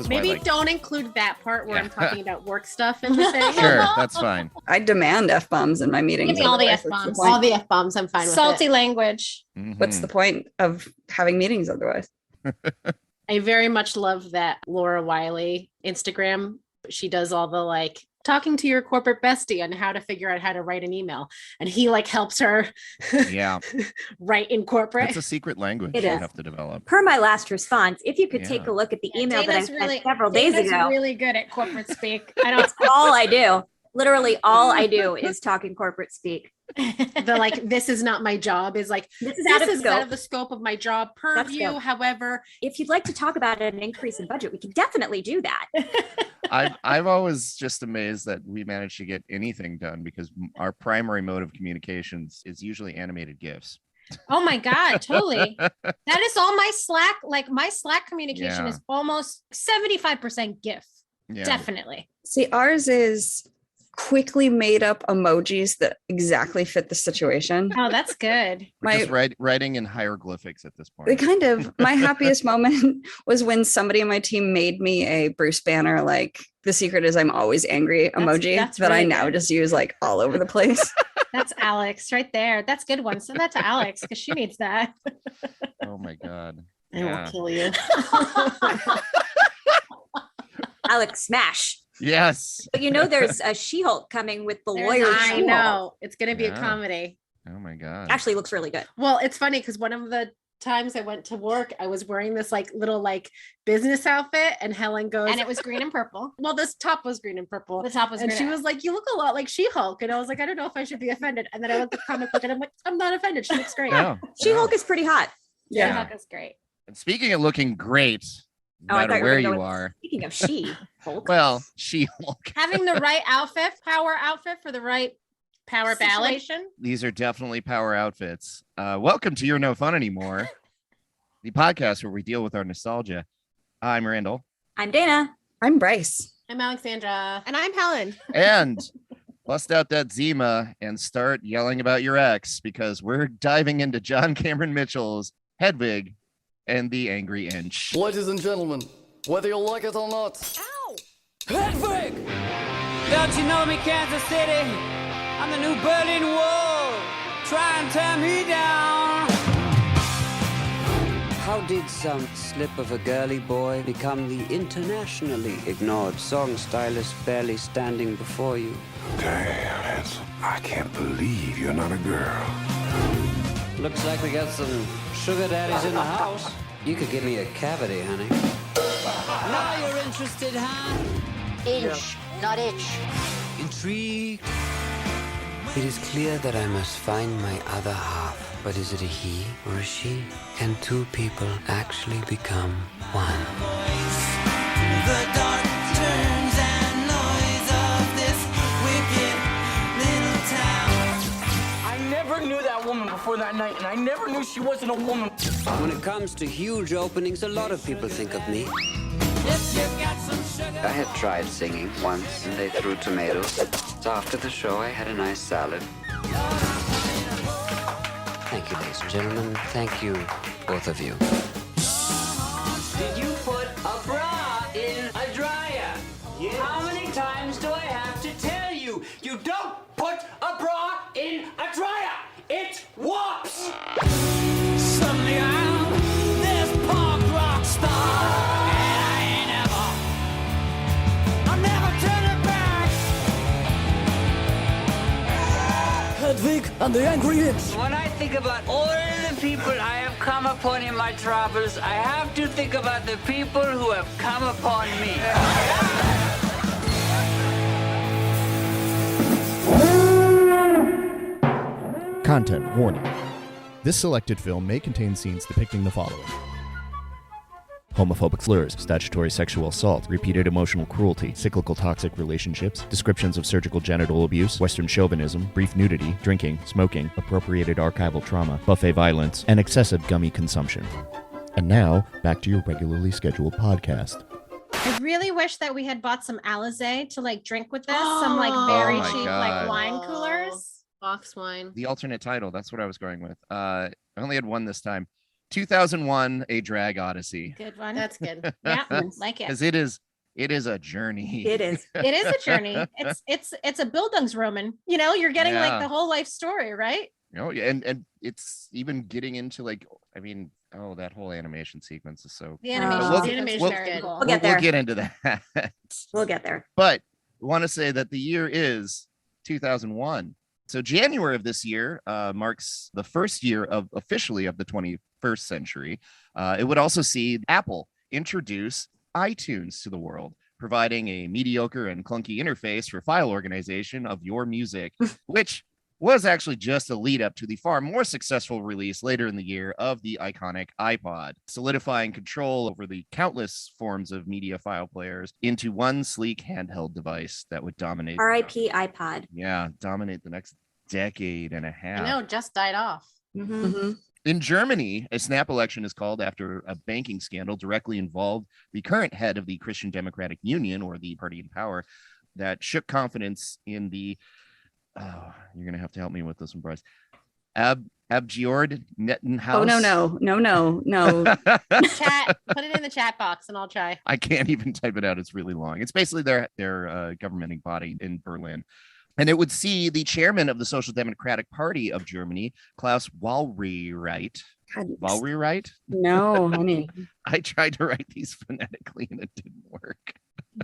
That's Maybe why, don't include that part where I'm talking about work stuff in the thing. Sure, that's fine. I demand F-bombs in my meetings. Give me all the otherwise what's F-bombs. point? All the F-bombs, I'm fine with Salty it. language. What's the point of having meetings otherwise? I very much love that Laura Wiley Instagram. She does all the like talking to your corporate bestie on how to figure out how to write an email. And he like helps her Yeah. write in corporate. It's a secret language It you is. have to develop. Per my last response, if you could Yeah. take a look at the email that I Dana's sent several days Dana's ago, really good at corporate speak. I don't. that's all I do. Literally all I do is talking corporate speak. The like, this is not my job is like, This is out of out scope. of the scope of my job That's purview. scope. However, If you'd like to talk about an increase in budget, we can definitely do that. I've always just amazed that we manage to get anything done because our primary mode of communications is usually animated GIFs. Oh my God, totally. That is all my Slack. Like my Slack communication Yeah. is almost 75% GIF. Yeah. Definitely. See, ours is quickly made up emojis that exactly fit the situation. Oh, that's good. We're My- just writing in hieroglyphics at this point. The kind of my happiest moment was when somebody on my team made me a Bruce Banner, like the secret is I'm always angry emoji that's that I really now good. just use like all over the place. That's Alex right there. That's a good one. Send that to Alex because she needs that. Oh my God. I Yeah. will kill you. Alex, smash. Yes. But you know, there's a She-Hulk coming with the There's lawyer. a I She-Hulk. know it's going to be Yeah. a comedy. Oh my God. Actually looks really good. Well, it's funny because one of the times I went to work, I was wearing this like little like business outfit, and Helen goes, And it was green and purple. well, this top was green and purple. The top was And green. she was like, "You look a lot like She-Hulk," and I was like, "I don't know if I should be offended." And then I looked at the comic book, and I'm like, "I'm not offended. She looks great." No, She-Hulk no. is pretty hot. Yeah. She-Hulk is great. And speaking of looking great, no Oh, I matter thought you were where gonna you go with- are. Speaking of She-Hulk. Well, She-Hulk. Having the right outfit, power outfit for the right Power ballad. situation. These are definitely power outfits. Welcome to You're No Fun Anymore, the podcast where we deal with our nostalgia. I'm Randall. I'm Dana. I'm Bryce. I'm Alexandra. And I'm Helen. And bust out that Zima and start yelling about your ex because we're diving into John Cameron Mitchell's Hedwig and the Angry Inch. Ladies and gentlemen, whether you like it or not, Ow! Hedwig! Don't you know me, Kansas City? I'm the new Berlin Wall. Try and tear me down. How did some slip of a girly boy become the internationally ignored song stylist barely standing before you? Damn, handsome. I can't believe you're not a girl. Looks like we got some sugar daddies in the house. You could give me a cavity, honey. Now you're interested, huh? Inch, not itch. Intrigued. It is clear that I must find my other half. But is it a he or a she? Can two people actually become one? The dark turns and noise of this wicked little town. I never knew that woman before that night, and I never knew she wasn't a woman. When it comes to huge openings, a lot of people think of me. If you got some sugar. I had tried singing once, and they threw tomatoes. So after the show, I had a nice salad. Thank you, ladies and gentlemen. Thank you, both of you. Did you put a bra in a dryer? Yes. How many times do I have to tell you? You don't put a bra in a dryer. It warps. Suddenly I'm this punk rock star, and I ain't ever. I'm never turning back. Hedwig and the Angry Inch. When I think about all the people I have come upon in my travels, I have to think about the people who have come upon me. Content warning. This selected film may contain scenes depicting the following: homophobic slurs, statutory sexual assault, repeated emotional cruelty, cyclical toxic relationships, descriptions of surgical genital abuse, Western chauvinism, brief nudity, drinking, smoking, appropriated archival trauma, buffet violence, and excessive gummy consumption. And now, back to your regularly scheduled podcast. I really wish that we had bought some Alizé to like drink with this. Some like very Oh my cheap God. like wine coolers. Box wine. The alternate title, that's what I was going with. I only had one this time. 2001, A Drag Odyssey. Good one. That's good. Yeah, like it. Because it is a journey. It is. It is a journey. It's a Bildungsroman. You know, you're getting Yeah. like the whole life story, right? And it's even getting into like, I mean, that whole animation sequence is so. The animation, We'll- the animation we'll- is very cool. We'll get there. We'll get into that. We'll get there. But we want to say that the year is 2001. So January of this year marks the first year of officially of the 21st century. It would also see Apple introduce iTunes to the world, providing a mediocre and clunky interface for file organization of your music, which was actually just a lead up to the far more successful release later in the year of the iconic iPod, solidifying control over the countless forms of media file players into one sleek handheld device that would dominate. R.I.P. iPod. Yeah, dominate the next decade and a half. I know, just died off. In Germany, a snap election is called after a banking scandal directly involved the current head of the Christian Democratic Union, or the party in power, that shook confidence in the you're going to have to help me with this one, Bryce. Abgeord Nettenhaus. Oh, no. Chat, put it in the chat box and I'll try. I can't even type it out. It's really long. It's basically their governing body in Berlin. And it would see the chairman of the Social Democratic Party of Germany, Klaus Wowereit. Wowereit? No, honey. I tried to write these phonetically and it didn't work.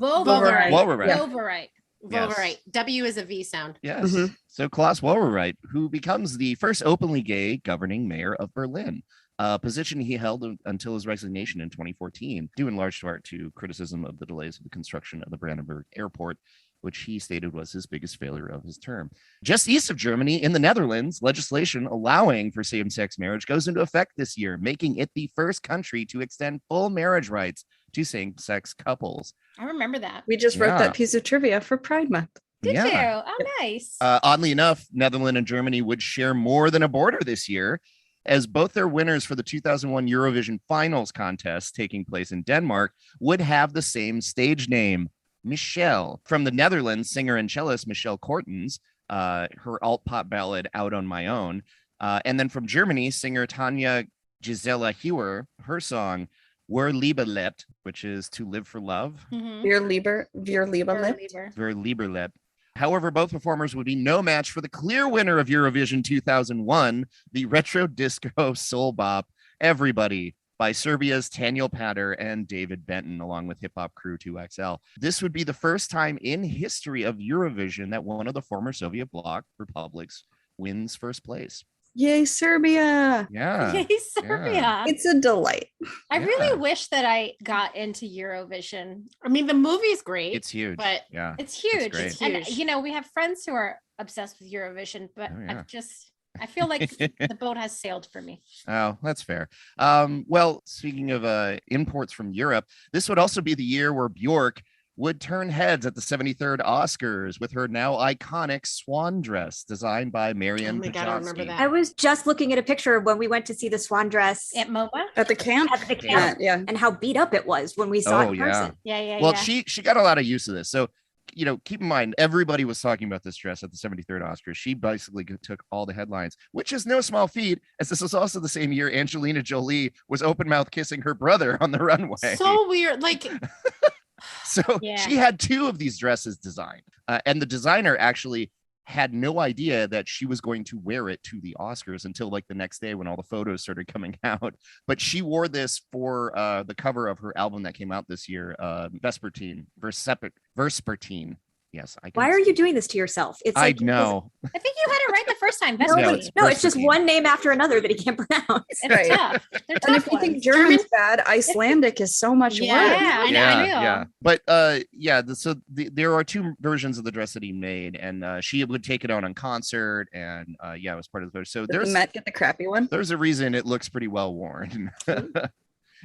Wowereit. Wowereit. Yes. Wowereit. W is a V sound. Yes. So Klaus Wowereit, who becomes the first openly gay governing mayor of Berlin, a position he held until his resignation in 2014, due in large part to criticism of the delays of the construction of the Brandenburg airport, which he stated was his biggest failure of his term. Just east of Germany, in the Netherlands, legislation allowing for same-sex marriage goes into effect this year, making it the first country to extend full marriage rights to same-sex couples. I remember that. We just wrote that piece of trivia for Pride Month. Did you? Oh, nice. Oddly enough, Netherlands and Germany would share more than a border this year, as both their winners for the 2001 Eurovision Finals contest taking place in Denmark would have the same stage name, Michelle. From the Netherlands, singer and cellist Michelle Kortens, her alt-pop ballad Out on My Own. And then from Germany, singer Tanja Gisela Heuer, her song Wer Liebe lebt, which is to live for love. Wir Liebe lebt. Wer Liebe lebt. However, both performers would be no match for the clear winner of Eurovision 2001, the retro disco soul bop Everybody by Serbia's Tanja Patter and David Benton, along with hip hop crew 2XL. This would be the first time in history of Eurovision that one of the former Soviet bloc republics wins first place. Yay, Serbia. Yeah. Yay, Serbia. Yeah. It's a delight. I really wish that I got into Eurovision. I mean, the movie's great. It's huge. But yeah, it's huge. It's great. And, you know, we have friends who are obsessed with Eurovision, but I feel like the boat has sailed for me. Oh, that's fair. Well, speaking of imports from Europe, this would also be the year where Bjork would turn heads at the 73rd Oscars with her now iconic swan dress designed by Miriam. Oh my God, I remember that. I was just looking at a picture when we went to see the swan dress at MoMA at the camp. Yeah, and how beat up it was when we saw it in person. Well, she got a lot of use of this. So, you know, keep in mind, everybody was talking about this dress at the 73rd Oscars. She basically took all the headlines, which is no small feat, as this was also the same year Angelina Jolie was open mouth kissing her brother on the runway. So weird. Like, so she had two of these dresses designed, and the designer actually had no idea that she was going to wear it to the Oscars until like the next day when all the photos started coming out. But she wore this for the cover of her album that came out this year, Vespertine. Yes. Why are you doing this to yourself? It's I like, know. I think you had it right the first time. No, it's just one name after another that he can't pronounce. It's tough. They're And if you think German's bad, Icelandic is so much worse. I know. Yeah. But there are two versions of the dress that he made, and she would take it out on concert, and it was part of the photo. So Did the Met get the crappy one? There's a reason it looks pretty well worn.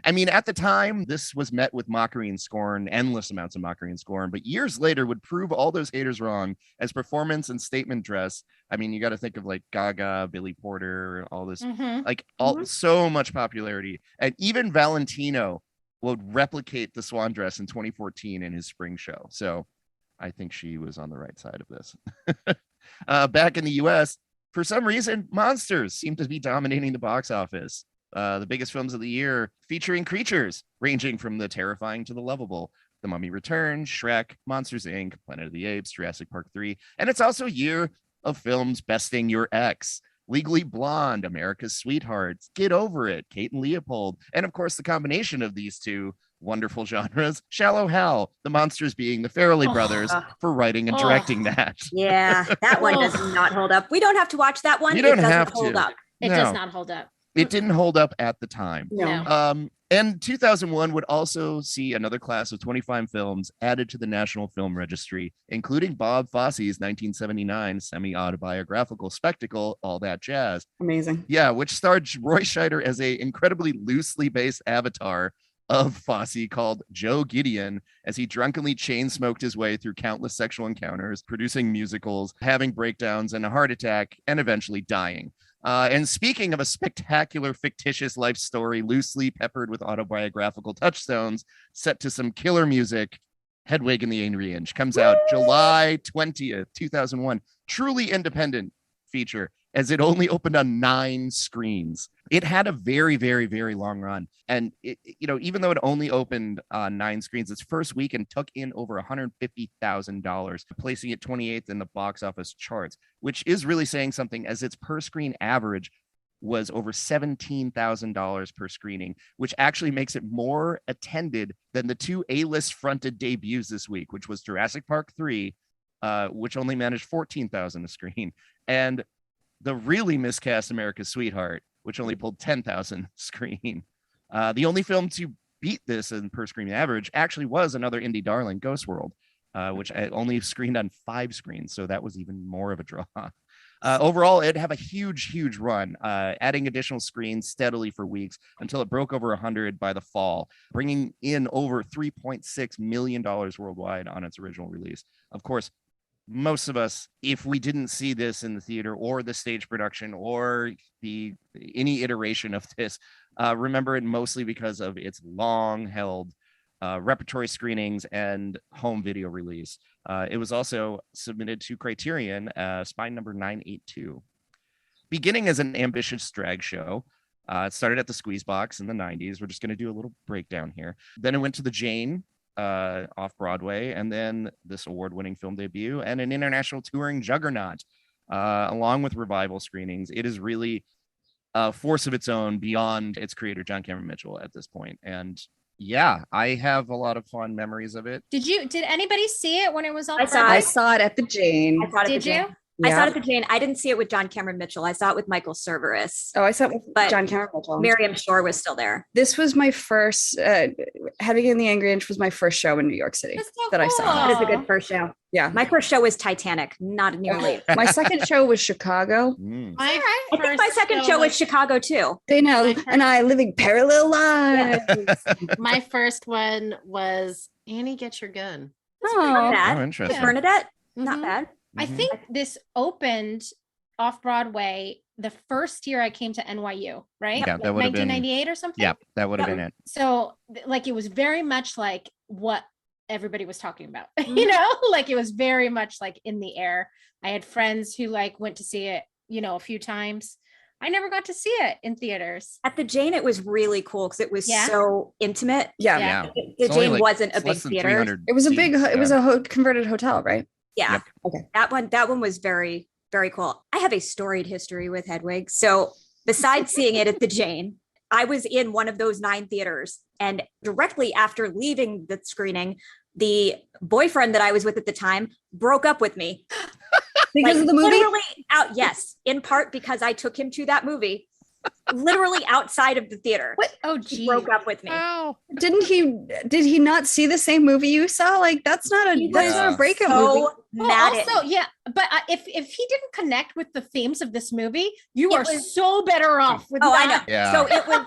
I mean, at the time, this was met with mockery and scorn, endless amounts of mockery and scorn, but years later would prove all those haters wrong as performance and statement dress. I mean, you got to think of like Gaga, Billy Porter, all this, so much popularity. And even Valentino would replicate the swan dress in 2014 in his spring show. So I think she was on the right side of this. Back in the US, for some reason, monsters seem to be dominating the box office. The biggest films of the year featuring creatures ranging from the terrifying to the lovable. The Mummy Returns, Shrek, Monsters, Inc., Planet of the Apes, Jurassic Park 3. And it's also a year of films besting your ex. Legally Blonde, America's Sweethearts, Get Over It, Kate and Leopold. And of course, the combination of these two wonderful genres, Shallow Hal, the monsters being the Farrelly brothers for writing and directing that. Yeah, that one does not hold up. We don't have to watch that one. You don't it doesn't have hold to. up. It does not hold up. It didn't hold up at the time. No. And 2001 would also see another class of 25 films added to the National Film Registry, including Bob Fosse's 1979 semi-autobiographical spectacle, All That Jazz. Amazing. Yeah, which starred Roy Scheider as a incredibly loosely based avatar of Fosse called Joe Gideon, as he drunkenly chain smoked his way through countless sexual encounters, producing musicals, having breakdowns and a heart attack, and eventually dying. And speaking of a spectacular fictitious life story loosely peppered with autobiographical touchstones set to some killer music, Hedwig and the Angry Inch comes out July 20th, 2001. Truly independent feature, as it only opened on 9 screens. It had a very, very, very long run. And even though it only opened on 9 screens, its first weekend took in over $150,000, placing it 28th in the box office charts, which is really saying something, as its per screen average was over $17,000 per screening, which actually makes it more attended than the 2 A-list fronted debuts this week, which was Jurassic Park 3, which only managed 14,000 a screen, and the really miscast America's Sweetheart, which only pulled 10,000 screen. The only film to beat this in per screen average actually was another indie darling, Ghost World, which I only screened on 5 screens. So that was even more of a draw. Overall, it'd have a huge, huge run, adding additional screens steadily for weeks until it broke over 100 by the fall, bringing in over $3.6 million worldwide on its original release. Of course, most of us, if we didn't see this in the theater or the stage production or any iteration of this, remember it mostly because of its long-held repertory screenings and home video release. It was also submitted to Criterion, Spine number 982. Beginning as an ambitious drag show, it started at the Squeeze Box in the 90s. We're just going to do a little breakdown here. Then it went to the Jane, off Broadway, and then this award-winning film debut and an international touring juggernaut, along with revival screenings. It is really a force of its own beyond its creator, John Cameron Mitchell, at this point. And yeah, I have a lot of fond memories of it. Did anybody see it when it was on? I saw it at the Jane. Did you? I saw it at the Jane. I didn't see it with John Cameron Mitchell. I saw it with Michael Cerveris. Oh, I saw it with John Cameron Mitchell. Miriam Shor was still there. This was my first, Hedwig and the Angry Inch was my first show in New York City that I saw. That is a good first show. Yeah. My first show was Titanic, not nearly. My second show was Chicago. I think my second show was Chicago too. They know, and I living parallel lives. My first one was Annie, Get Your Gun. Oh, interesting. With Bernadette, not bad. I think this opened off Broadway the first year I came to NYU, right? Yeah, that would have been 1998 or something. Yeah, that would have been it. So like it was very much like what everybody was talking about, like it was very much like in the air. I had friends who like went to see it, a few times. I never got to see it in theaters. At the Jane, it was really cool because it was so intimate. Yeah. The Jane wasn't a big theater. It was a big, it was a converted hotel, right? Yeah. Yep. Okay. That one was very, very cool. I have a storied history with Hedwig. So besides seeing it at the Jane, I was in one of those 9 theaters. And directly after leaving the screening, the boyfriend that I was with at the time broke up with me. Because of the movie? Yes, in part because I took him to that movie. Literally outside of the theater. What? Oh, geez. He broke up with me. Oh. Did he not see the same movie you saw? Like that's not a breakup movie. But if he didn't connect with the themes of this movie, you are so better off with that. I know. Yeah. So it was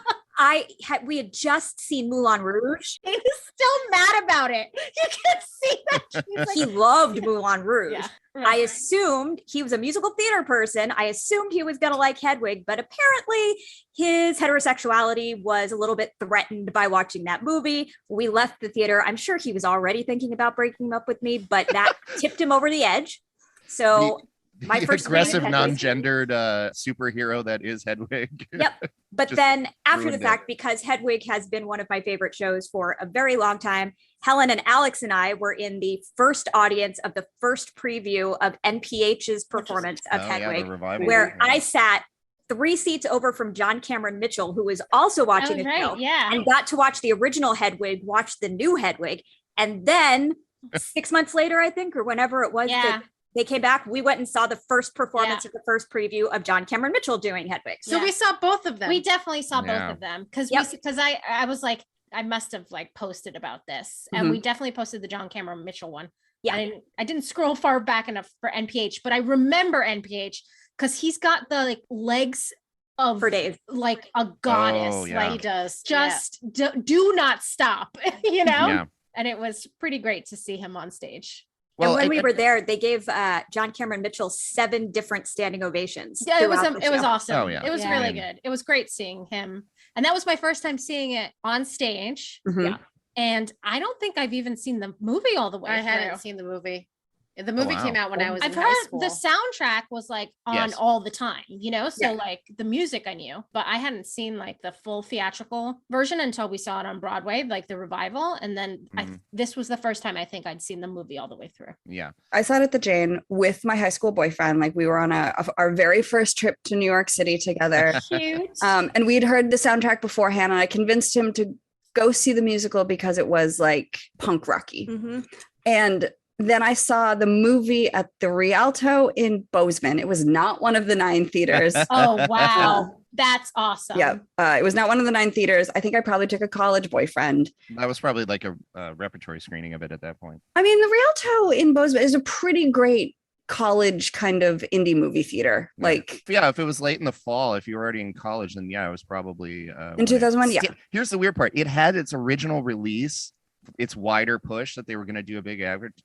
we had just seen Moulin Rouge. He was still mad about it. You can see that. He loved Moulin Rouge. Yeah. I assumed he was a musical theater person. I assumed he was going to like Hedwig, but apparently his heterosexuality was a little bit threatened by watching that movie. We left the theater. I'm sure he was already thinking about breaking up with me, but that tipped him over the edge. So my first aggressive, Hedwig. non-gendered superhero that is Hedwig. Yep. But Just then after the ruined fact, because Hedwig has been one of my favorite shows for a very long time, Helen and Alex and I were in the first audience of the first preview of NPH's performance of Oh, yeah, the Hedwig, revival. where Yeah. I sat 3 seats over from John Cameron Mitchell, who was also watching the show, Yeah. and got to watch the original Hedwig, watch the new Hedwig. And then 6 months later, I think, or whenever it was, Yeah. they came back. We went and saw the first performance of the first preview of John Cameron Mitchell doing Hedwig. So we saw both of them. We definitely saw Yeah. both of them because Yep. because I was like, I must have like posted about this, and we definitely posted the John Cameron Mitchell one. Yeah. I didn't scroll far back enough for NPH, but I remember NPH because he's got the like legs of For days. like a goddess. Oh, yeah. Like He does. just do not stop, you know? Yeah. And it was pretty great to see him on stage. Well, and when I- we were there, they gave John Cameron Mitchell 7 different standing ovations. Yeah, it was throughout the it was show. awesome. Oh, yeah. It was Yeah. really I mean- good. It was great seeing him. And that was my first time seeing it on stage. Mhm. Yeah. And I don't think I've even seen the movie all the way I through. hadn't seen the movie. The movie wow. came out when I was I've in heard high school. the soundtrack was like on Yes. all the time, you know? So Yeah. like the music I knew, but I hadn't seen like the full theatrical version until we saw it on Broadway, like the revival. And then Mhm. this was the first time I think I'd seen the movie all the way through. Yeah. I saw it at the Jane with my high school boyfriend. Like we were on our very first trip to New York City together. Cute. And we'd heard the soundtrack beforehand, and I convinced him to go see the musical because it was like punk rocky. Mhm. And then I saw the movie at the Rialto in Bozeman. It was not one of the 9 theaters. Oh, wow. That's awesome. Yeah, it was not one of the 9 theaters. I think I probably took a college boyfriend. That was probably like a repertory screening of it at that point. I mean, the Rialto in Bozeman is a pretty great college kind of indie movie theater. Yeah. Like, Yeah, if it was late in the fall, if you were already in college, then yeah, it was probably in 2001, yeah. Here's the weird part: it had its original release, its wider push that they were going to do a big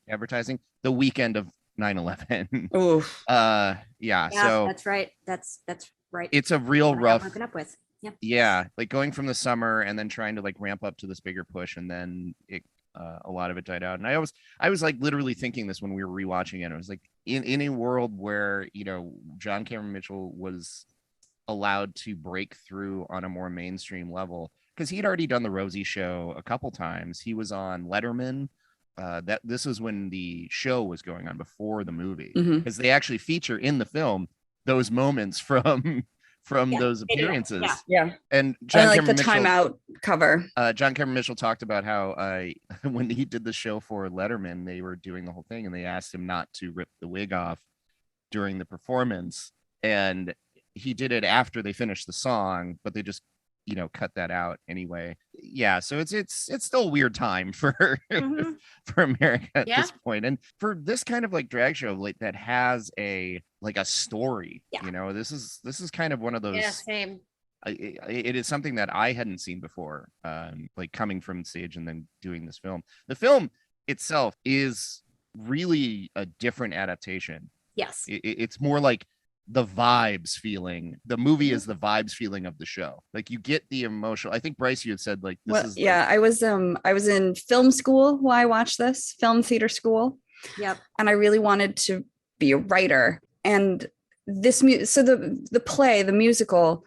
advertising the weekend of 9/11. Oof. Yeah, Yeah, so that's right. That's right. it's a real What I got rough. broken up with. Yeah. Yeah, like going from the summer and then trying to like ramp up to this bigger push, and then it a lot of it died out. And I was like literally thinking this when we were rewatching it. I was like, in a world where, you know, John Cameron Mitchell was allowed to break through on a more mainstream level, because he'd already done the Rosie Show a couple times. He was on Letterman. That this was when the show was going on before the movie, Mhm. because they actually feature in the film those moments from Yeah, those they do. appearances. Yeah. Yeah. And I John like Cameron the Mitchell, timeout cover. John Cameron Mitchell talked about how when he did the show for Letterman, they were doing the whole thing, and they asked him not to rip the wig off during the performance, and he did it after they finished the song, but they just, you know, cut that out anyway. Yeah, so it's still a weird time for Mhm. for America at Yeah. this point, and for this kind of like drag show like that has a story. Yeah. You know, this is kind of one of those. Yeah, same. It is something that I hadn't seen before, like coming from stage and then doing this film. The film itself is really a different adaptation. Yes. It's more like the vibes feeling. The movie is the vibes feeling of the show. Like you get the emotional. I think Bryce, you had said like this Well, is yeah, I was in film school while I watched this, film theater school. Yep. And I really wanted to be a writer. And this so the play, the musical,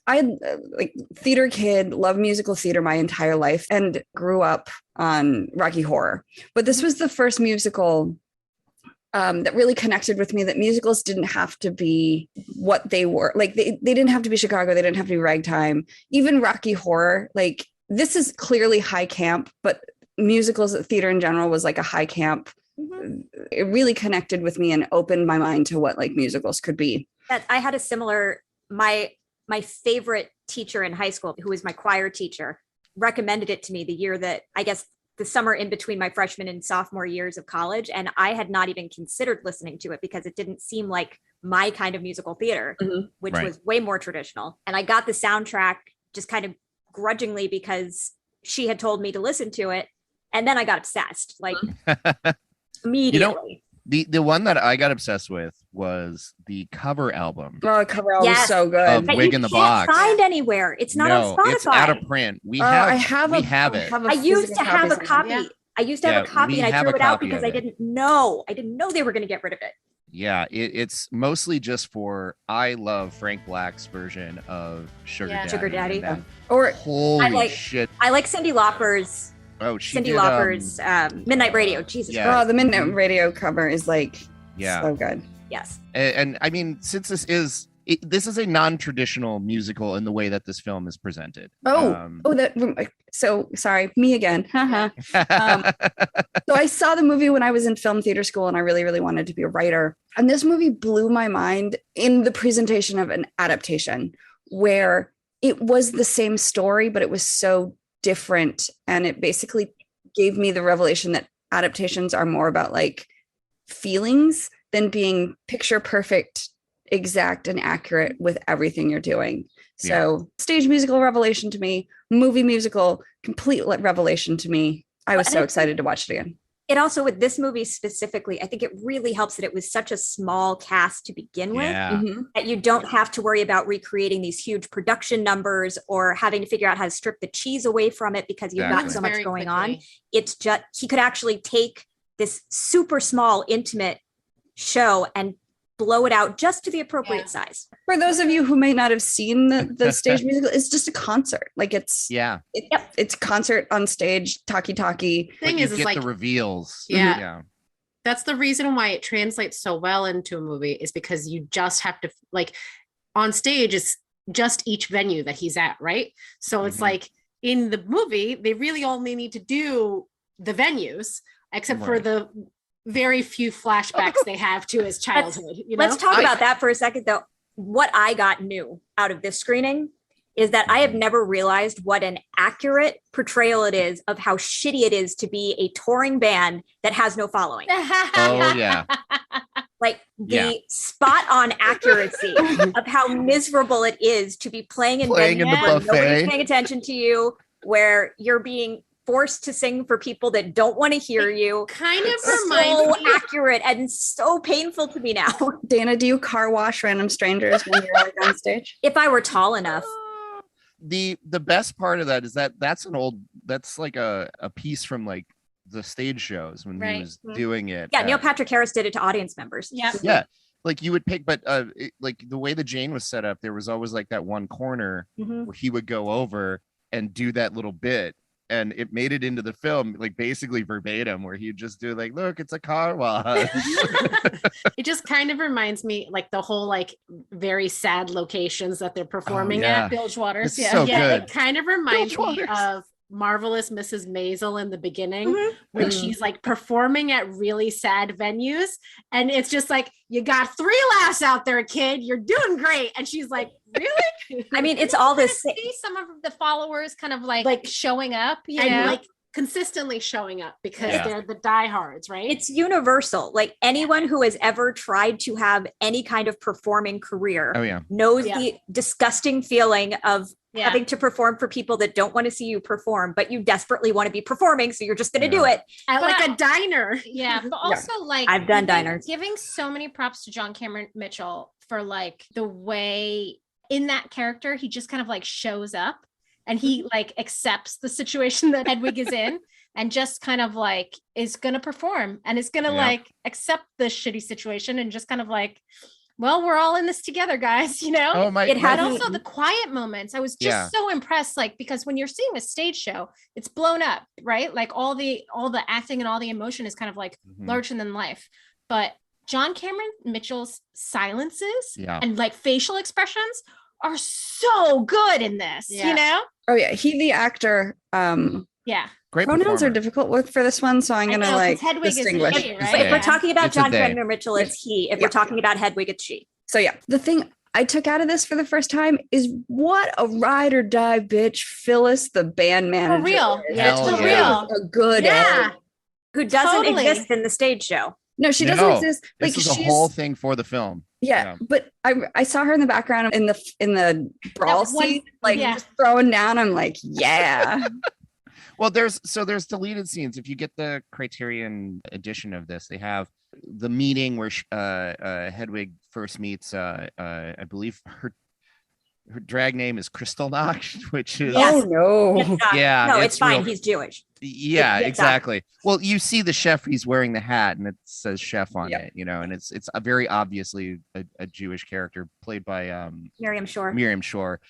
I had like theater kid, loved musical theater my entire life and grew up on Rocky Horror. But this was the first musical that really connected with me, that musicals didn't have to be what they were. Like they didn't have to be Chicago. They didn't have to be ragtime. Even Rocky Horror, like this is clearly high camp, but musicals, theater in general was like a high camp. Mhm. It really connected with me and opened my mind to what like musicals could be. That I had a similar, my favorite teacher in high school, who was my choir teacher, recommended it to me the year that, I guess, the summer in between my freshman and sophomore years of college. And I had not even considered listening to it because it didn't seem like my kind of musical theater, Mhm. which Right. was way more traditional. And I got the soundtrack just kind of grudgingly because she had told me to listen to it. And then I got obsessed, like immediately. the one that I got obsessed with was the cover album Oh, cover album was Yes. so good. of That Wig you in the can't Box. find anywhere. It's not on Spotify. it's out of print. We I have have we have it. I used to have a copy. Yeah. I used to have Yeah, a copy we and I have threw a it out copy because of I it. didn't know. I didn't know they were going to get rid of it. Yeah, it's mostly just for I love Frank Black's version of Sugar Yeah. Daddy. Sugar Daddy. and that- Or holy shit! I like Cyndi Lauper's Oh, she Cyndi did, Lauper's Midnight Radio. Jesus yeah. Christ. oh, the Midnight Radio cover is like Yeah. so good. Yes. And I mean, since this is a non-traditional musical in the way that this film is presented. So sorry, me again. So I saw the movie when I was in film theater school, and I really, really wanted to be a writer. And this movie blew my mind in the presentation of an adaptation where it was the same story, but it was so different. And it basically gave me the revelation that adaptations are more about like feelings than being picture perfect, exact, and accurate with everything you're doing. So stage musical revelation to me, movie musical complete revelation to me. I was so excited to watch it again. It also, with this movie specifically, I think it really helps that it was such a small cast to begin with that you don't have to worry about recreating these huge production numbers or having to figure out how to strip the cheese away from it because you've got so much going on. It's just, he could actually take this super small, intimate show and blow it out just to the appropriate size. For those of you who may not have seen the stage musical, it's just a concert. Like it's it's concert on stage, talkie. Thing is, get like the reveals. Yeah. That's the reason why it translates so well into a movie, is because you just have to, like, on stage it's just each venue that he's at, right? So it's like in the movie they really only need to do the venues, except for the very few flashbacks they have to his childhood. Let's talk about that for a second, though. What I got new out of this screening is that I have never realized what an accurate portrayal it is of how shitty it is to be a touring band that has no following. Oh, yeah. Like the spot on accuracy of how miserable it is to be playing in the where buffet. nobody's paying attention to you, where you're being forced to sing for people that don't want to hear you. Kind of reminds me accurate and so painful to me now. Dana, do you car wash random strangers when you're like on stage? If I were tall enough. The best part of that is that's like a piece from like the stage shows when he was doing it. Yeah, Neil Patrick Harris did it to audience members. Yeah. Like you would pick, but like the way the Jane was set up, there was always like that one corner where he would go over and do that little bit. And it made it into the film, like basically verbatim, where he'd just do like, look, it's a car wash. It just kind of reminds me, like the whole like very sad locations that they're performing at. Bilge Waters. It's so good. It kind of reminds me of Marvelous Mrs. Maisel in the beginning when she's like performing at really sad venues, and it's just like, you got 3 laughs out there, kid, you're doing great, and she's like, really? I mean, it's all this. See some of the followers kind of like showing up, and like consistently showing up because they're the diehards, right? It's universal. Like anyone who has ever tried to have any kind of performing career knows the disgusting feeling of having to perform for people that don't want to see you perform, but you desperately want to be performing, so you're just going to do it. At like a diner. Yeah, but also like I've done diners. Giving so many props to John Cameron Mitchell for like the way in that character he just kind of like shows up and he like accepts the situation that Hedwig is in and just kind of like is going to perform and is going to like accept the shitty situation and just kind of like, well, we're all in this together, guys, you know? It had also the quiet moments. I was just so impressed, like, because when you're seeing a stage show, it's blown up, right? Like all the acting and all the emotion is kind of like larger than life. But John Cameron Mitchell's silences and like facial expressions are so good in this, you know? Oh yeah, he the actor. Great pronouns are difficult for this one, so I'm gonna like distinguish. Right? But if we're talking about John Cameron Mitchell, it's he. If we're talking about Hedwig, it's she. So yeah, the thing I took out of this for the first time is what a ride or die bitch Phyllis, the band manager. For real, for real, a good egg. Who doesn't exist in the stage show. No, she doesn't exist. Like this is a whole thing for the film. Yeah, but I saw her in the background in the brawl scene, like just throwing down. I'm like, yeah. Well, there's deleted scenes. If you get the Criterion edition of this, they have the meeting where Hedwig first meets, I believe her drag name is Kristallnacht, which is Oh no. yeah, No, it's fine. real- He's Jewish. yeah, Yitzhak. exactly. Well, you see the chef, he's wearing the hat and it says chef on Yep. it, you know, and it's a very obviously a Jewish character played by Miriam Shor. Miriam Shor.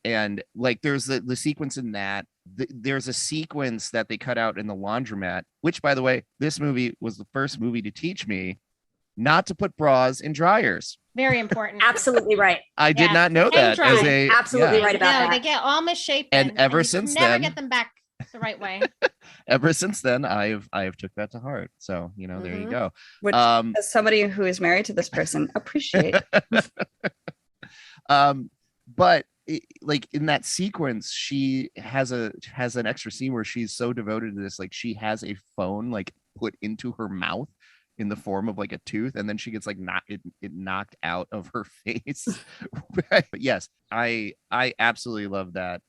And like there's the sequence in that there's a sequence that they cut out in the laundromat, which by the way, this movie was the first movie to teach me not to put bras in dryers. Very important. Absolutely right. I did Yeah. not know Hang that as dry. a Absolutely yeah. right about No, that. they get all misshapen. And ever you since never then- get them back the right way. Ever since then I have took that to heart. So, you know, there you Mhm. go. Which, as somebody who is married to this person, appreciate. But like in that sequence, she has an extra scene where she's so devoted to this, like she has a phone like put into her mouth in the form of like a tooth, and then she gets like it knocked out of her face. But yes, I absolutely love that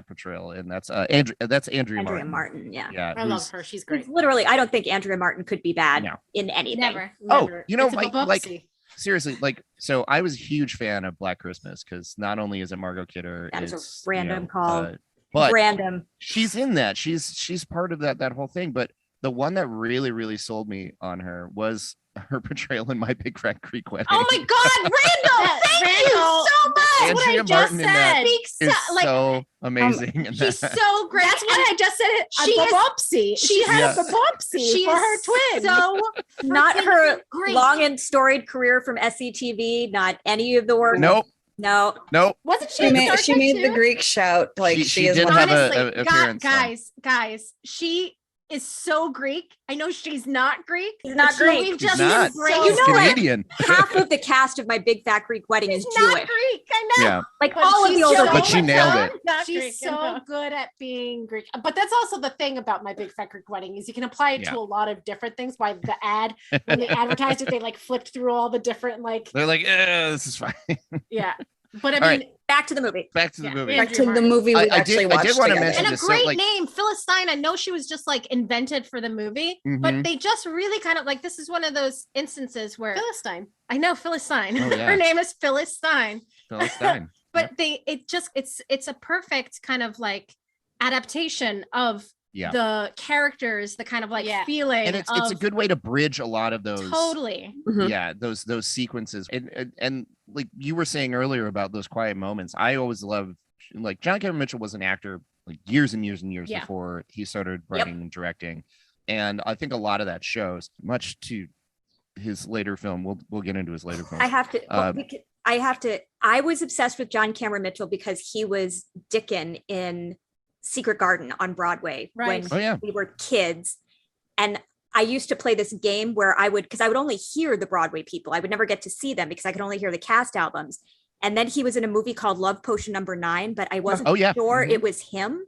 portrayal, and that's Andrea Andrea Martin. Martin. Yeah. Yeah, I love her. She's great. Literally, I don't think Andrea Martin could be bad No. in anything. Never. Oh, Never. you know, It's a like Bubsy. seriously, like so I was a huge fan of Black Christmas because not only is it Margot Kidder, That is a it's, random call. but Random. she's in that. She's part of that whole thing. But the one that really sold me on her was her portrayal in My Big Fat Greek Wedding. Oh my God, Randall! Thank Randall. you so much. Andrea what I just Martin in that said. Speaks is like so amazing. in she's that. so great. That's what I just said. She She is- Bubsy. She has Yeah. a Bubsy she for is her twin. so Not freaking her great. long and storied career from SCTV. Not any of the work. Nope. No. Wasn't she? She in made Star she Trek made the too? Greek shout like She she is did one have of a- Honestly, appearance, though. guys, she is so Greek. I know she's not Greek. She's not but Greek. We've She's just not. embraced You know what? Canadian. Half of the cast of My Big Fat Greek Wedding She's is not Jewish. Greek. I know. Yeah. Like But all of she's the older so ones. But she nailed it. Not She's Greek, so no. good at being Greek. But that's also the thing about My Big Fat Greek Wedding is you can apply it Yeah. to a lot of different things. Why the ad, when they advertised it, they like flipped through all the different like, They're like, this is fine. yeah. But I All mean, right. Back to the movie. Back to the Yeah. movie. back to the movie we actually I watched did want to together. mention And a this. So, great like, name, Phyllis Stein. I know she was just like invented for the movie, but Mhm. they just really kind of like this is one of those instances where Philistine. I know Phyllis Stein. Oh, yeah. Her name is Phyllis Stein. Phyllis Stein. But it's a perfect kind of like adaptation of Yeah. the characters, the kind of like Yeah. feeling. And it's a of- good way to bridge a lot of those totally. Mhm. yeah, those sequences. And like you were saying earlier about those quiet moments, I always loved like John Cameron Mitchell was an actor like years and years and years Yeah. before he started writing and directing. And I think a lot of that shows much to his later film. We'll get into his later film. I have to. I was obsessed with John Cameron Mitchell because he was Dickon in Secret Garden on Broadway Right. when Oh yeah. we were kids. And I used to play this game where because I would only hear the Broadway people. I would never get to see them because I could only hear the cast albums. And then he was in a movie called Love Potion #9, but I wasn't Oh, yeah. sure Mhm. it was him.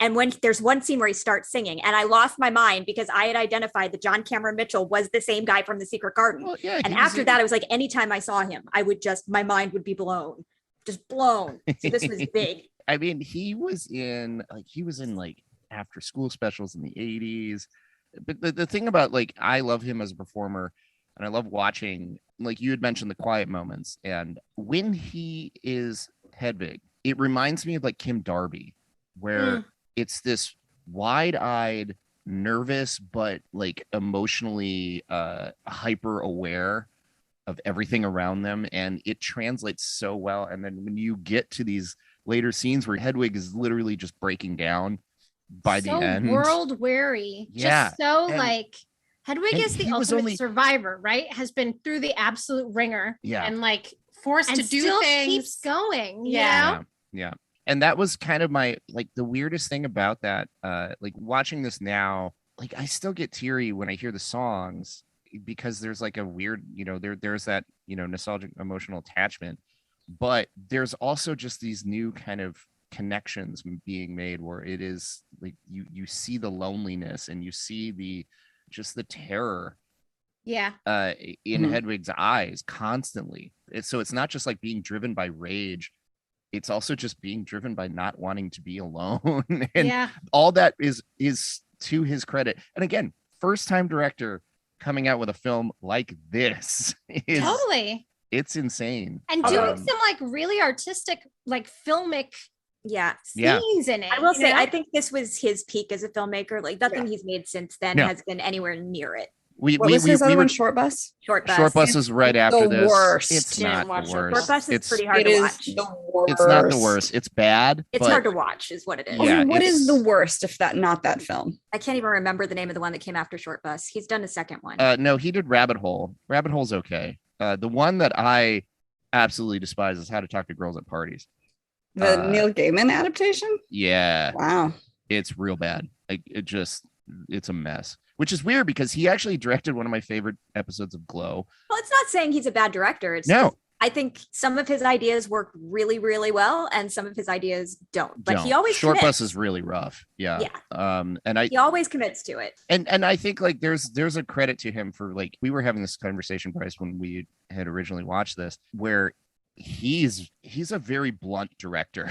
And when there's one scene where he starts singing, and I lost my mind because I had identified that John Cameron Mitchell was the same guy from The Secret Garden. Well, yeah, And he was after in- that, I was like, anytime I saw him, my mind would be blown, just blown. So this was big. I mean, he was in like after school specials in the 80s. But the thing about like I love him as a performer and I love watching, like you had mentioned the quiet moments. And when he is Hedwig, it reminds me of like Kim Darby, where it's this wide-eyed, nervous, but like emotionally hyper aware of everything around them. And it translates so well. And then when you get to these later scenes where Hedwig is literally just breaking down by the so end. world weary. Yeah, Just so and- like Hedwig and is the he was ultimate only- survivor, right? Has been through the absolute ringer Yeah. and like forced and to do still things. keeps going. Yeah. You know? Yeah. And that was kind of my like the weirdest thing about that. Like watching this now, like I still get teary when I hear the songs because there's like a weird, there's that, nostalgic emotional attachment. But there's also just these new kind of connections being made where it is like you see the loneliness and you see the terror Yeah. in Mhm. Hedwig's eyes constantly. So it's not just like being driven by rage. It's also just being driven by not wanting to be alone. And Yeah. all that is to his credit. And again, first time director coming out with a film like this is Totally. It's insane. And doing some like really artistic, like filmic Yeah. scenes in it. I will say, know? I think this was his peak as a filmmaker. Like nothing he's made since then No. has been anywhere near it. What was his other one? Short Bus? Short Bus. Short Bus is right after the this. worst. It's Didn't not watch the Short worst. Short Bus is It's pretty hard It to is watch. the worst. It's not the worst. It's bad. It's but hard to watch, is what it is. Okay, Yeah, what is it's- the worst if not that film? I can't even remember the name of the one that came after Short Bus. He's done a second one. No, he did Rabbit Hole. Rabbit Hole's okay. The one that I absolutely despise is How to Talk to Girls at Parties. The Neil Gaiman adaptation? Yeah, Wow. it's real bad. Like it's a mess. Which is weird because he actually directed one of my favorite episodes of Glow. Well, it's not saying he's a bad director. It's No. just, I think some of his ideas work really, really well, and some of his ideas don't. But he always Short commits. Bus is really rough. Yeah. Yeah. And He always commits to it. and I think like there's a credit to him for like we were having this conversation, Bryce, when we had originally watched this, where he's a very blunt director.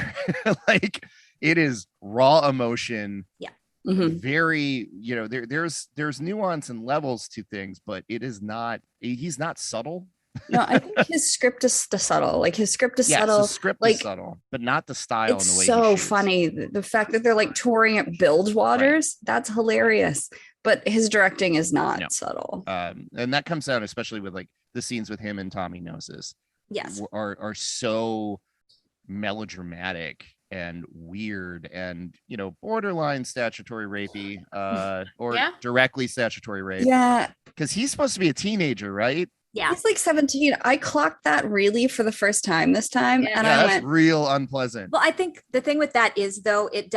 Like it is raw emotion. Yeah. Very, there's nuance and levels to things, but he's not subtle. No, I think his script is subtle. Like his script is Yes, subtle. the script like, is subtle, but not the style and It's the way so he shoots. funny. The fact that they're like touring at Bilgewater's, that's hilarious. But his directing is not No. subtle. And that comes out especially with like the scenes with him and Tommy Gnosis Yes. are so melodramatic and weird and borderline statutory rapey or Yeah. directly statutory rape Yeah. because he's supposed to be a teenager, right? Yeah. He's like 17. I clocked that really for the first time this time. Yeah. And Yeah, I that's went, real unpleasant. Well, I think the thing with that is, though, it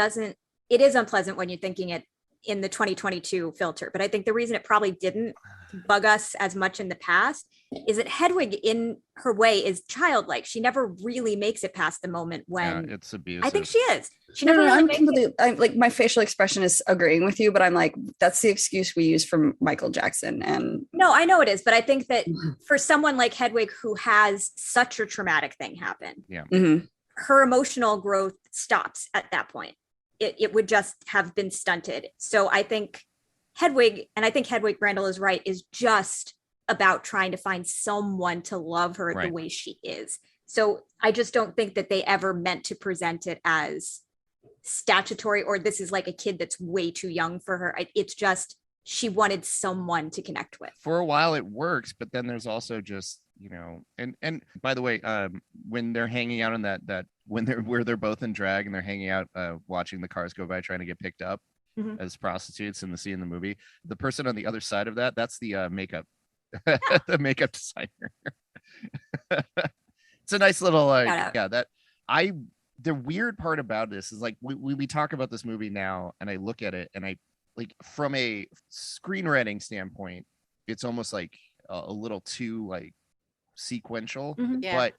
is unpleasant when you're thinking it in the 2022 filter. But I think the reason it probably didn't bug us as much in the past is that Hedwig, in her way, is childlike. She never really makes it past the moment when It's abusive. I think she is. She no, never really I'm makes completely, I'm like, my facial expression is agreeing with you, but I'm like, that's the excuse we use from Michael Jackson. And No, I know it is, but I think that for someone like Hedwig who has such a traumatic thing happen, Mhm. her emotional growth stops at that point. It would just have been stunted. So I think Hedwig Randall is right, is just about trying to find someone to love her Right. the way she is. So I just don't think that they ever meant to present it as statutory or this is like a kid that's way too young for her. It's just she wanted someone to connect with. For a while it works, but then there's also just and by the way, when they're hanging out in that where they're both in drag and they're hanging out watching the cars go by trying to get picked up Mhm. as prostitutes in the scene in the movie, the person on the other side of that's the makeup the makeup designer. It's a nice little Shout out. the weird part about this is like we talk about this movie now and I look at it and I like from a screenwriting standpoint it's almost like a little too like sequential, Yeah. but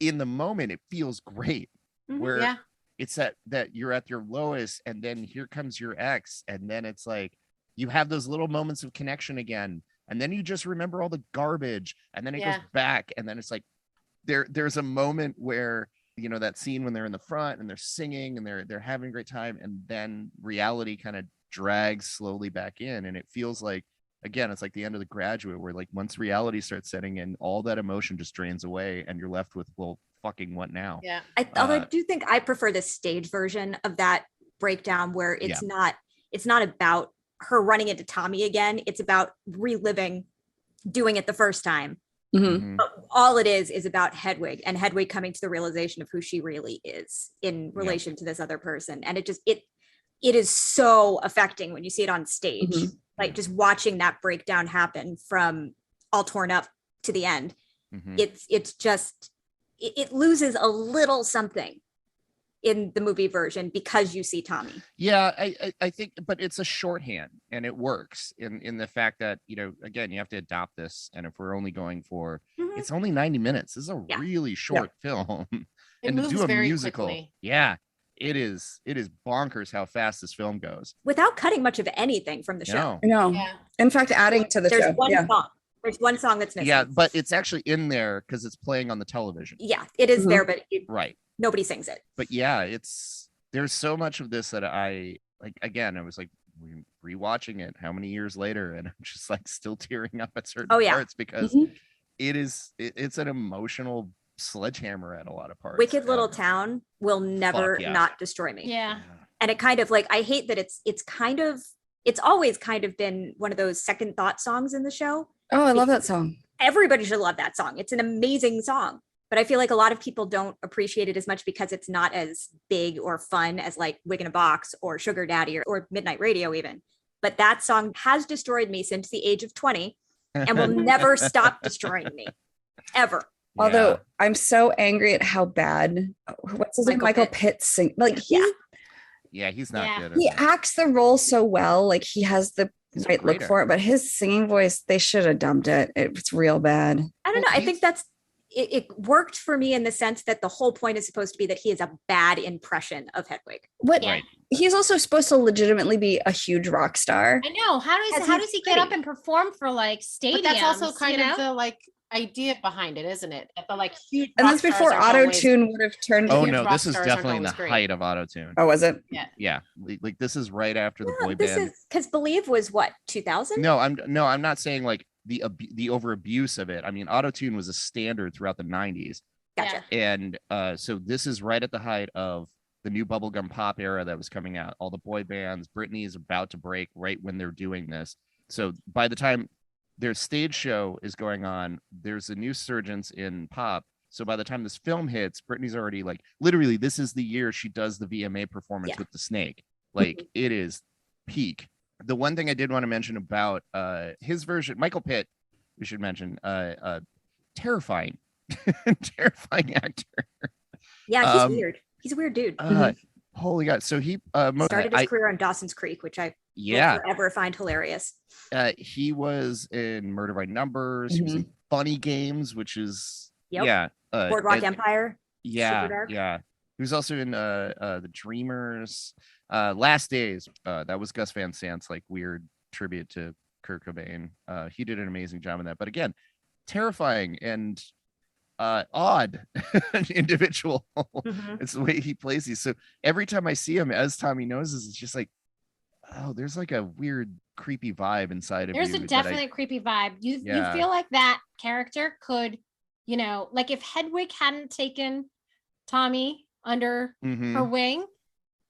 in the moment it feels great where Yeah. it's that you're at your lowest and then here comes your ex and then it's like you have those little moments of connection again and then you just remember all the garbage and then it Yeah. goes back and then it's like there's a moment where that scene when they're in the front and they're singing and they're having a great time and then reality kind of drags slowly back in and it feels like again it's like the end of The Graduate where like once reality starts setting in all that emotion just drains away and you're left with well fucking what now. Yeah. Although I do think I prefer the stage version of that breakdown where it's not about her running into Tommy again. It's about reliving doing it the first time. Mhm. But all it is about Hedwig and Hedwig coming to the realization of who she really is in relation to this other person. And it is so affecting when you see it on stage, Mhm. like just watching that breakdown happen from all torn up to the end. Mhm. It's just, it loses a little something in the movie version because you see Tommy. Yeah, I think, but it's a shorthand and it works in the fact that, again, you have to adopt this. And if we're only going for, Mhm. it's only 90 minutes. This is a Yeah. really short film. It And to moves do a very musical. quickly. Yeah, it is bonkers how fast this film goes. Without cutting much of anything from the show. No. No. Yeah. In fact, adding to the There's show. one Yeah. song. There's one song that's missing. Yeah, but it's actually in there because it's playing on the television. Yeah, it is Mhm. there, but Right. nobody sings it. But yeah, there's so much of this that I like. Again, I was like rewatching it how many years later, and I'm just like still tearing up at certain Oh, yeah. parts because Mhm. it's an emotional sledgehammer at a lot of parts. Wicked Little And Town will never Fuck yeah. not destroy me. Yeah. And it kind of like, I hate that it's always kind of been one of those second thought songs in the show. Oh, I love that song. Everybody should love that song. It's an amazing song. But I feel like a lot of people don't appreciate it as much because it's not as big or fun as like Wig in a Box or Sugar Daddy or Midnight Radio even. But that song has destroyed me since the age of 20 and will never stop destroying me. Ever. Although I'm so angry at how bad, what's his name? Michael Pitt sing. Like he's not good. He acts the role so well. Like he has the right look for it, but his singing voice, they should have dumped it. It's real bad. I don't know. I think it worked for me in the sense that the whole point is supposed to be that he is a bad impression of Hedwig. He's also supposed to legitimately be a huge rock star. I know. How does he get up and perform for like stadiums? But that's also kind you of know? the like idea behind it, isn't it? That the like huge. And rock that's stars before aren't always- auto-tune would have turned. Oh huge no, rock this is stars aren't definitely in the always great. height of auto-tune. Oh, was it? Yeah. Like this is right after the boy This band. is because Believe was what, 2000? No, I'm not saying like the over abuse of it. I mean, auto-tune was a standard throughout the 90s. Gotcha. And so this is right at the height of the new bubblegum pop era that was coming out. All the boy bands, Britney is about to break right when they're doing this. So by the time their stage show is going on, there's a new surgence in pop. So by the time this film hits, Britney's already like, literally, this is the year she does the VMA performance with the snake. Like it is peak. The one thing I did want to mention about his version, Michael Pitt, we should mention, terrifying actor. Yeah, he's weird. He's a weird dude. Holy God. So he started his career on Dawson's Creek, which I will forever find hilarious. He was in Murder by Numbers. He was in Funny Games, which is Boardwalk Empire. Yeah. He was also in The Dreamers. Last Days. That was Gus Van Sant's like weird tribute to Kurt Cobain. He did an amazing job in that. But again, terrifying and odd individual. It's the way he plays these. So every time I see him as Tommy Noses, it's just like, oh, there's like a weird creepy vibe inside of There's you. a definite creepy vibe. You feel like that character could, you know, like if Hedwig hadn't taken Tommy under her wing,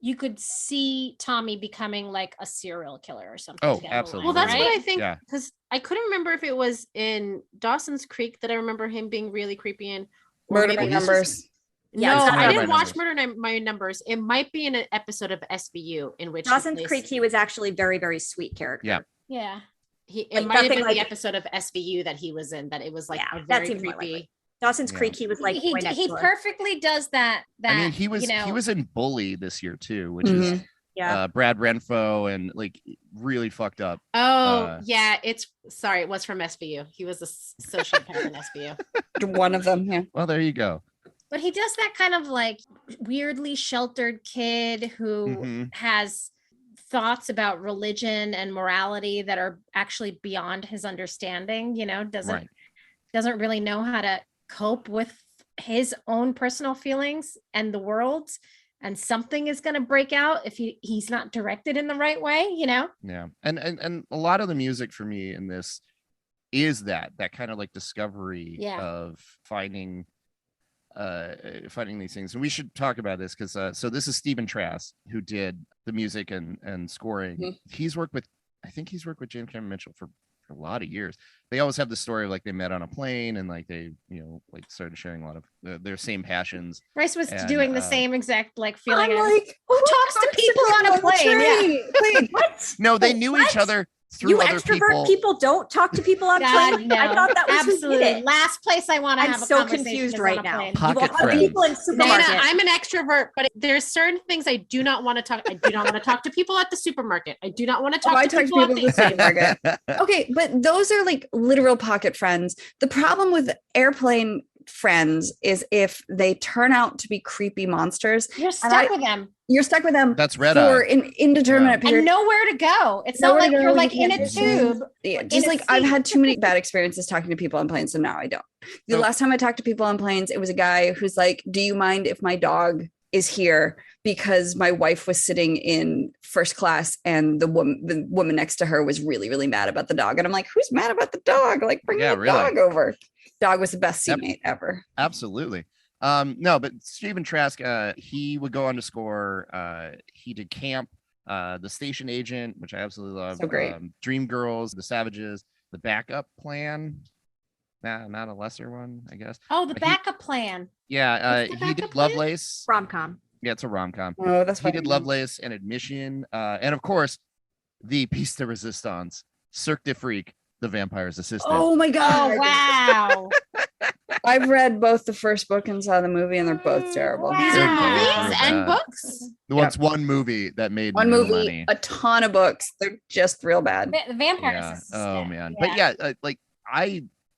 you could see Tommy becoming like a serial killer or something. Oh, absolutely. Well, that's right? what I think, because I couldn't remember if it was in Dawson's Creek that I remember him being really creepy in. Murder by Numbers. No, it's not I Murder didn't by watch Murder by Numbers. It might be in an episode of SVU in which Dawson's Creek, he was actually very, very sweet character. Yeah. It might have been the episode of SVU that he was in, that it was like a very creepy. Dawson's Creek, he was like he perfectly does that. I mean, he was in Bully this year too, which is Brad Renfro and like really fucked up. Oh yeah, it was from SVU. He was a sociopath in SVU. One of them, yeah. Well, there you go. But he does that kind of like weirdly sheltered kid who has thoughts about religion and morality that are actually beyond his understanding, you know, doesn't really know how to cope with his own personal feelings and the world's, and something is going to break out if he's not directed in the right way, you know? Yeah. And a lot of the music for me in this is that kind of like discovery of finding these things. And we should talk about this because so this is Stephen Trass, who did the music and scoring. He's worked with James Cameron Mitchell for a lot of years. They always have the story of like they met on a plane and like they, you know, like started sharing a lot of their same passions. Rice was doing the same exact like feeling. I'm like, who talks to people on a plane? Plane. What? No, they knew each other through You other extrovert people don't talk to people on planes. No. I thought that was absolutely last place I want to I'm have a so conversation confused is right on a now. plane. Pocket You will have friends. people in Nana, supermarkets. I'm an extrovert, but there's certain things I do not want to talk. I do not want to talk to people at the supermarket. I do not want to talk to people at the supermarket. Okay, but those are like literal pocket friends. The problem with airplane friends is if they turn out to be creepy monsters. You're stuck with them. You're stuck with them. That's red for eye. an indeterminate period. And nowhere to go. It's not like you're like in a tube. Yeah, just like I've had too many bad experiences talking to people on planes, so now I don't. The last time I talked to people on planes, it was a guy who's like, "Do you mind if my dog is here?" Because my wife was sitting in first class and the woman next to her was really, really mad about the dog. And I'm like, "Who's mad about the dog? Like, bring the dog over." Dog was the best Yep. seatmate ever. Absolutely. No, but Stephen Trask, he would go on to score. He did Camp, The Station Agent, which I absolutely love. So great. Dream Girls, The Savages, The Backup Plan. Nah, not a lesser one, I guess. Oh, the But he- backup plan. Yeah, What's The he Backup did Plan? Lovelace. Rom-com. Yeah, it's a rom-com. Oh, that's He why did Lovelace and Admission, and of course, the piece de resistance, Cirque de Freak, The Vampire's Assistant. Oh my god. Oh, wow. I've read both the first book and saw the movie, and they're both terrible. Wow. These They're are both movies real and bad. books. It's one movie that made One no movie, money. a ton of books. They're just real bad. The vampires. Yeah. is Oh sick. man. Yeah. But yeah, like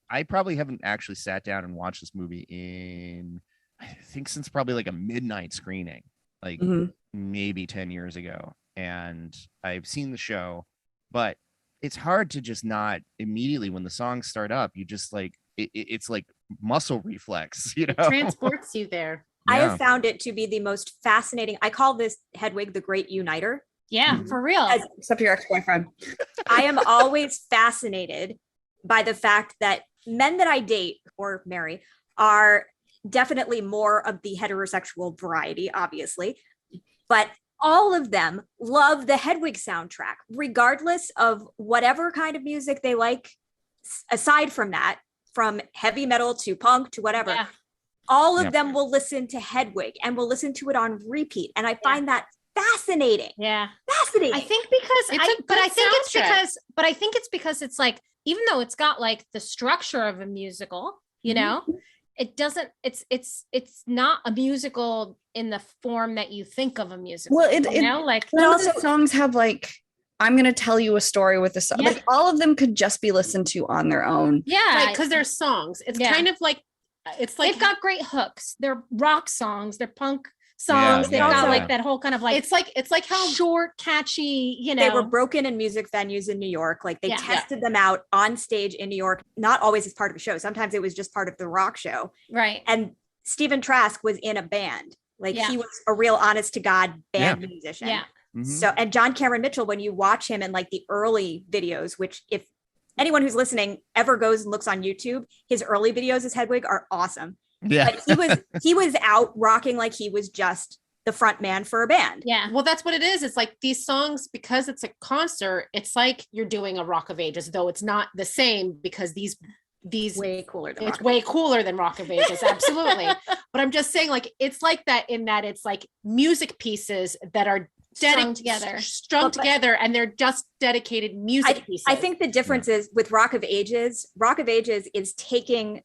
I probably haven't actually sat down and watched this movie in I think since probably like a midnight screening, like Mhm. maybe 10 years ago. And I've seen the show, but it's hard to just not immediately when the songs start up, you just like it's like muscle reflex, you know. Transports you there. I Yeah. have found it to be the most fascinating. I call this Hedwig the Great Uniter. Yeah, for real. As- Except your ex-boyfriend. I am always fascinated by the fact that men that I date or marry are definitely more of the heterosexual variety, obviously, but all of them love the Hedwig soundtrack, regardless of whatever kind of music they like. Aside from that, from heavy metal to punk to whatever, Yeah. all of Yep. them will listen to Hedwig and will listen to it on repeat. And I find that fascinating. Yeah. Fascinating. I think because It's a but I good think it's soundtrack. because it's like, even though it's got like the structure of a musical, you know, it doesn't, it's not a musical in the form that you think of a musical. Well, you know, like Some of also- the songs have like, I'm going to tell you a story with the song. Yeah. Like all of them could just be listened to on their own. yeah, Right, because they're songs. It's Yeah. kind of like it's like they've got great hooks. They're rock songs, they're punk songs. They've yeah, got yeah. like that whole kind of like it's like how short, catchy, you know. They were broken in music venues in New York. Like they Yeah. tested them out on stage in New York, not always as part of a show. Sometimes it was just part of the rock show. right. And Stephen Trask was in a band. Like Yeah. he was a real honest to God band musician. Yeah. Mhm. So, and John Cameron Mitchell, when you watch him in like the early videos, which if anyone who's listening ever goes and looks on YouTube, his early videos as Hedwig are awesome. Yeah. But he was out rocking like he was just the front man for a band. Yeah. well, that's what it is. It's like these songs, because it's a concert, it's like you're doing a Rock of Ages, though it's not the same because these Way cooler than it's rock. way cooler than Rock of Ages, absolutely. But I'm just saying, like, it's like that in that it's like music pieces that are Strung together. strung Well, but- together, and they're just dedicated music pieces. I think the difference is with Rock of Ages is taking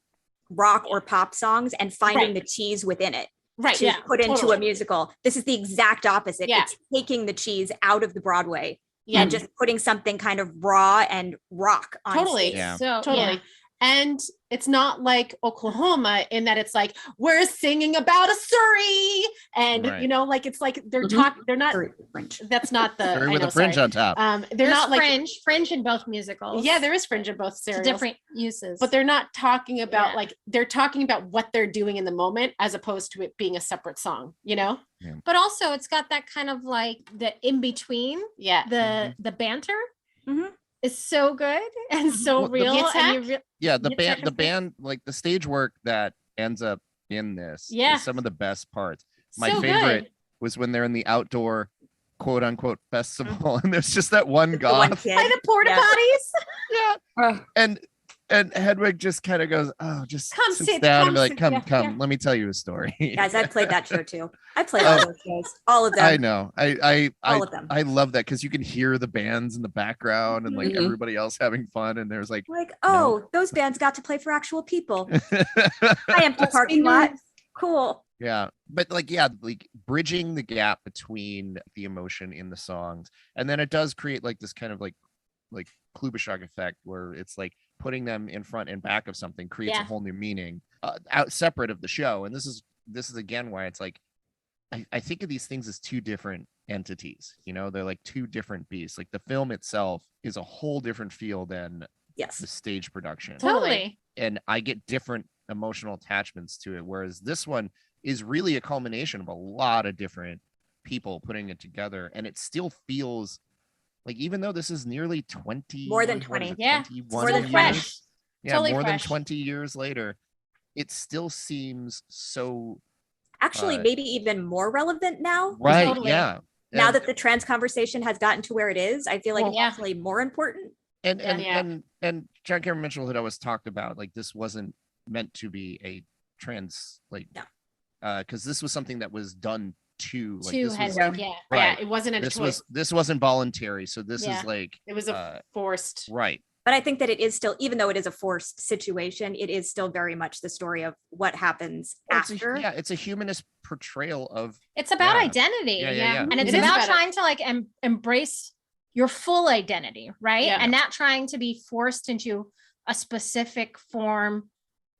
rock or pop songs and finding Right. the cheese within it right, to yeah, put into totally. a musical. This is the exact opposite. Yeah. It's taking the cheese out of the Broadway Yeah, and just putting something kind of raw and rock on Totally. stage. Yeah. So totally. yeah. And it's not like Oklahoma in that it's like we're singing about a Surrey, and Right. you know, like it's like they're Mhm. talking. They're not. Sorry, French. That's not the. Sorry, I with know, a fringe sorry. on top. They're There's not like. fringe in both musicals. Yeah, there is fringe in both to serials. different uses. But they're not talking about Yeah. like they're talking about what they're doing in the moment as opposed to it being a separate song, you know? but also it's got that kind of like the in between, Yeah. the banter Mhm. is so good and so Well, the real. Yitzhak? And you Yeah, the Yitzhak band, like the stage work that ends up in this Yeah. is some of the best parts. My so favorite good. was when they're in the outdoor quote unquote festival and there's just that one The one goth. kid. By the porta Yeah. potties. Yeah. Ugh. And Hedwig just kind of goes, oh, just Come sits sit, down come and be like, sit, come, yeah, come, yeah. let me tell you a story. Guys, I played that show too. I played all those shows, all of them. I know. All of them. I love that because you can hear the bands in the background and like Mhm. everybody else having fun. And there's like, Like, oh, those bands got to play for actual people. yeah. I empty parking lot. Cool. But like bridging the gap between the emotion in the songs. And then it does create like this kind of like Klobuchar effect where it's like putting them in front and back of something creates Yeah. a whole new meaning out separate of the show. And this is again why it's like I think of these things as two different entities, you know, they're like two different beasts. Like the film itself is a whole different feel than the Yes. stage production. Totally. And I get different emotional attachments to it. Whereas this one is really a culmination of a lot of different people putting it together. And it still feels like, even though this is nearly 20, More than what 20. is it, Yeah. 21 Still years, fresh. Yeah, Totally more fresh. than 20 years later, it still seems so Actually, maybe even more relevant now. right. Totally. Yeah. Now And- that the trans conversation has gotten to where it is, I feel like Well, it's yeah. actually more important. and Yeah. and, Yeah. and John Cameron Mitchell had always talked about like this wasn't meant to be a trans like No. because this was something that was done to like To this was Hedwig, yeah. right. Yeah, it wasn't a this choice. wasn't voluntary, so this Yeah. is like It was a forced. right. But I think that it is still, even though it is a forced situation, it is still very much the story of what happens Well, after. it's a humanist portrayal of It's about Yeah. identity. Yeah. And it's It is about about it. trying to like embrace your full identity, right? Yeah. And not trying to be forced into a specific form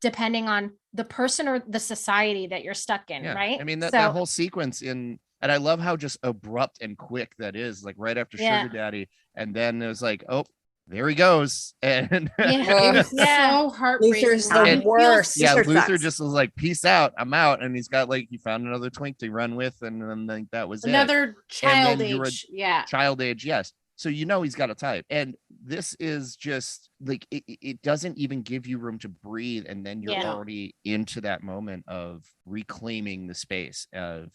depending on the person or the society that you're stuck in, yeah. right? I mean that, So- that whole sequence and I love how just abrupt and quick that is, like right after Yeah. Sugar Daddy, and then it was like, oh, there he goes. And Yeah. It was Yeah. so heartbreaking. Luther's It the feels- worst. yeah, Luther Luther sucks. just was like, peace out, I'm out. And he's got like he found another twink to run with, and then like that was it. Another child then you're a- age. Yeah. Child age, yes. So you know he's got a type. And this is just like it doesn't even give you room to breathe, and then you're Yeah. already into that moment of reclaiming the space of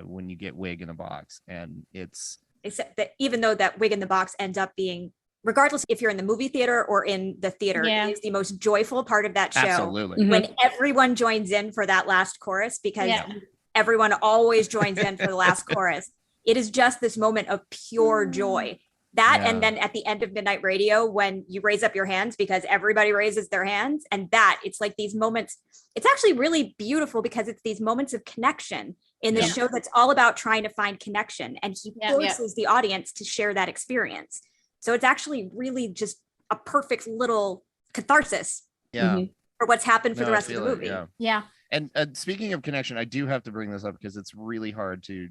when you get Wig in a Box. And it's Except that even though that Wig in the Box ends up being, regardless if you're in the movie theater or in the theater, Yeah. it is the most joyful part of that show. absolutely Mhm. When everyone joins in for that last chorus, because Yeah. everyone always joins in for the last chorus. It is just this moment of pure joy. That Yeah. and then at the end of Midnight Radio, when you raise up your hands because everybody raises their hands, and that it's like these moments. It's actually really beautiful because it's these moments of connection in the Yeah. show that's all about trying to find connection, and he Yeah. forces the audience to share that experience. So it's actually really just a perfect little catharsis yeah. Mhm. for what's happened for No, the I rest of the feel it, movie. yeah. Yeah. And speaking of connection, I do have to bring this up because it's really hard to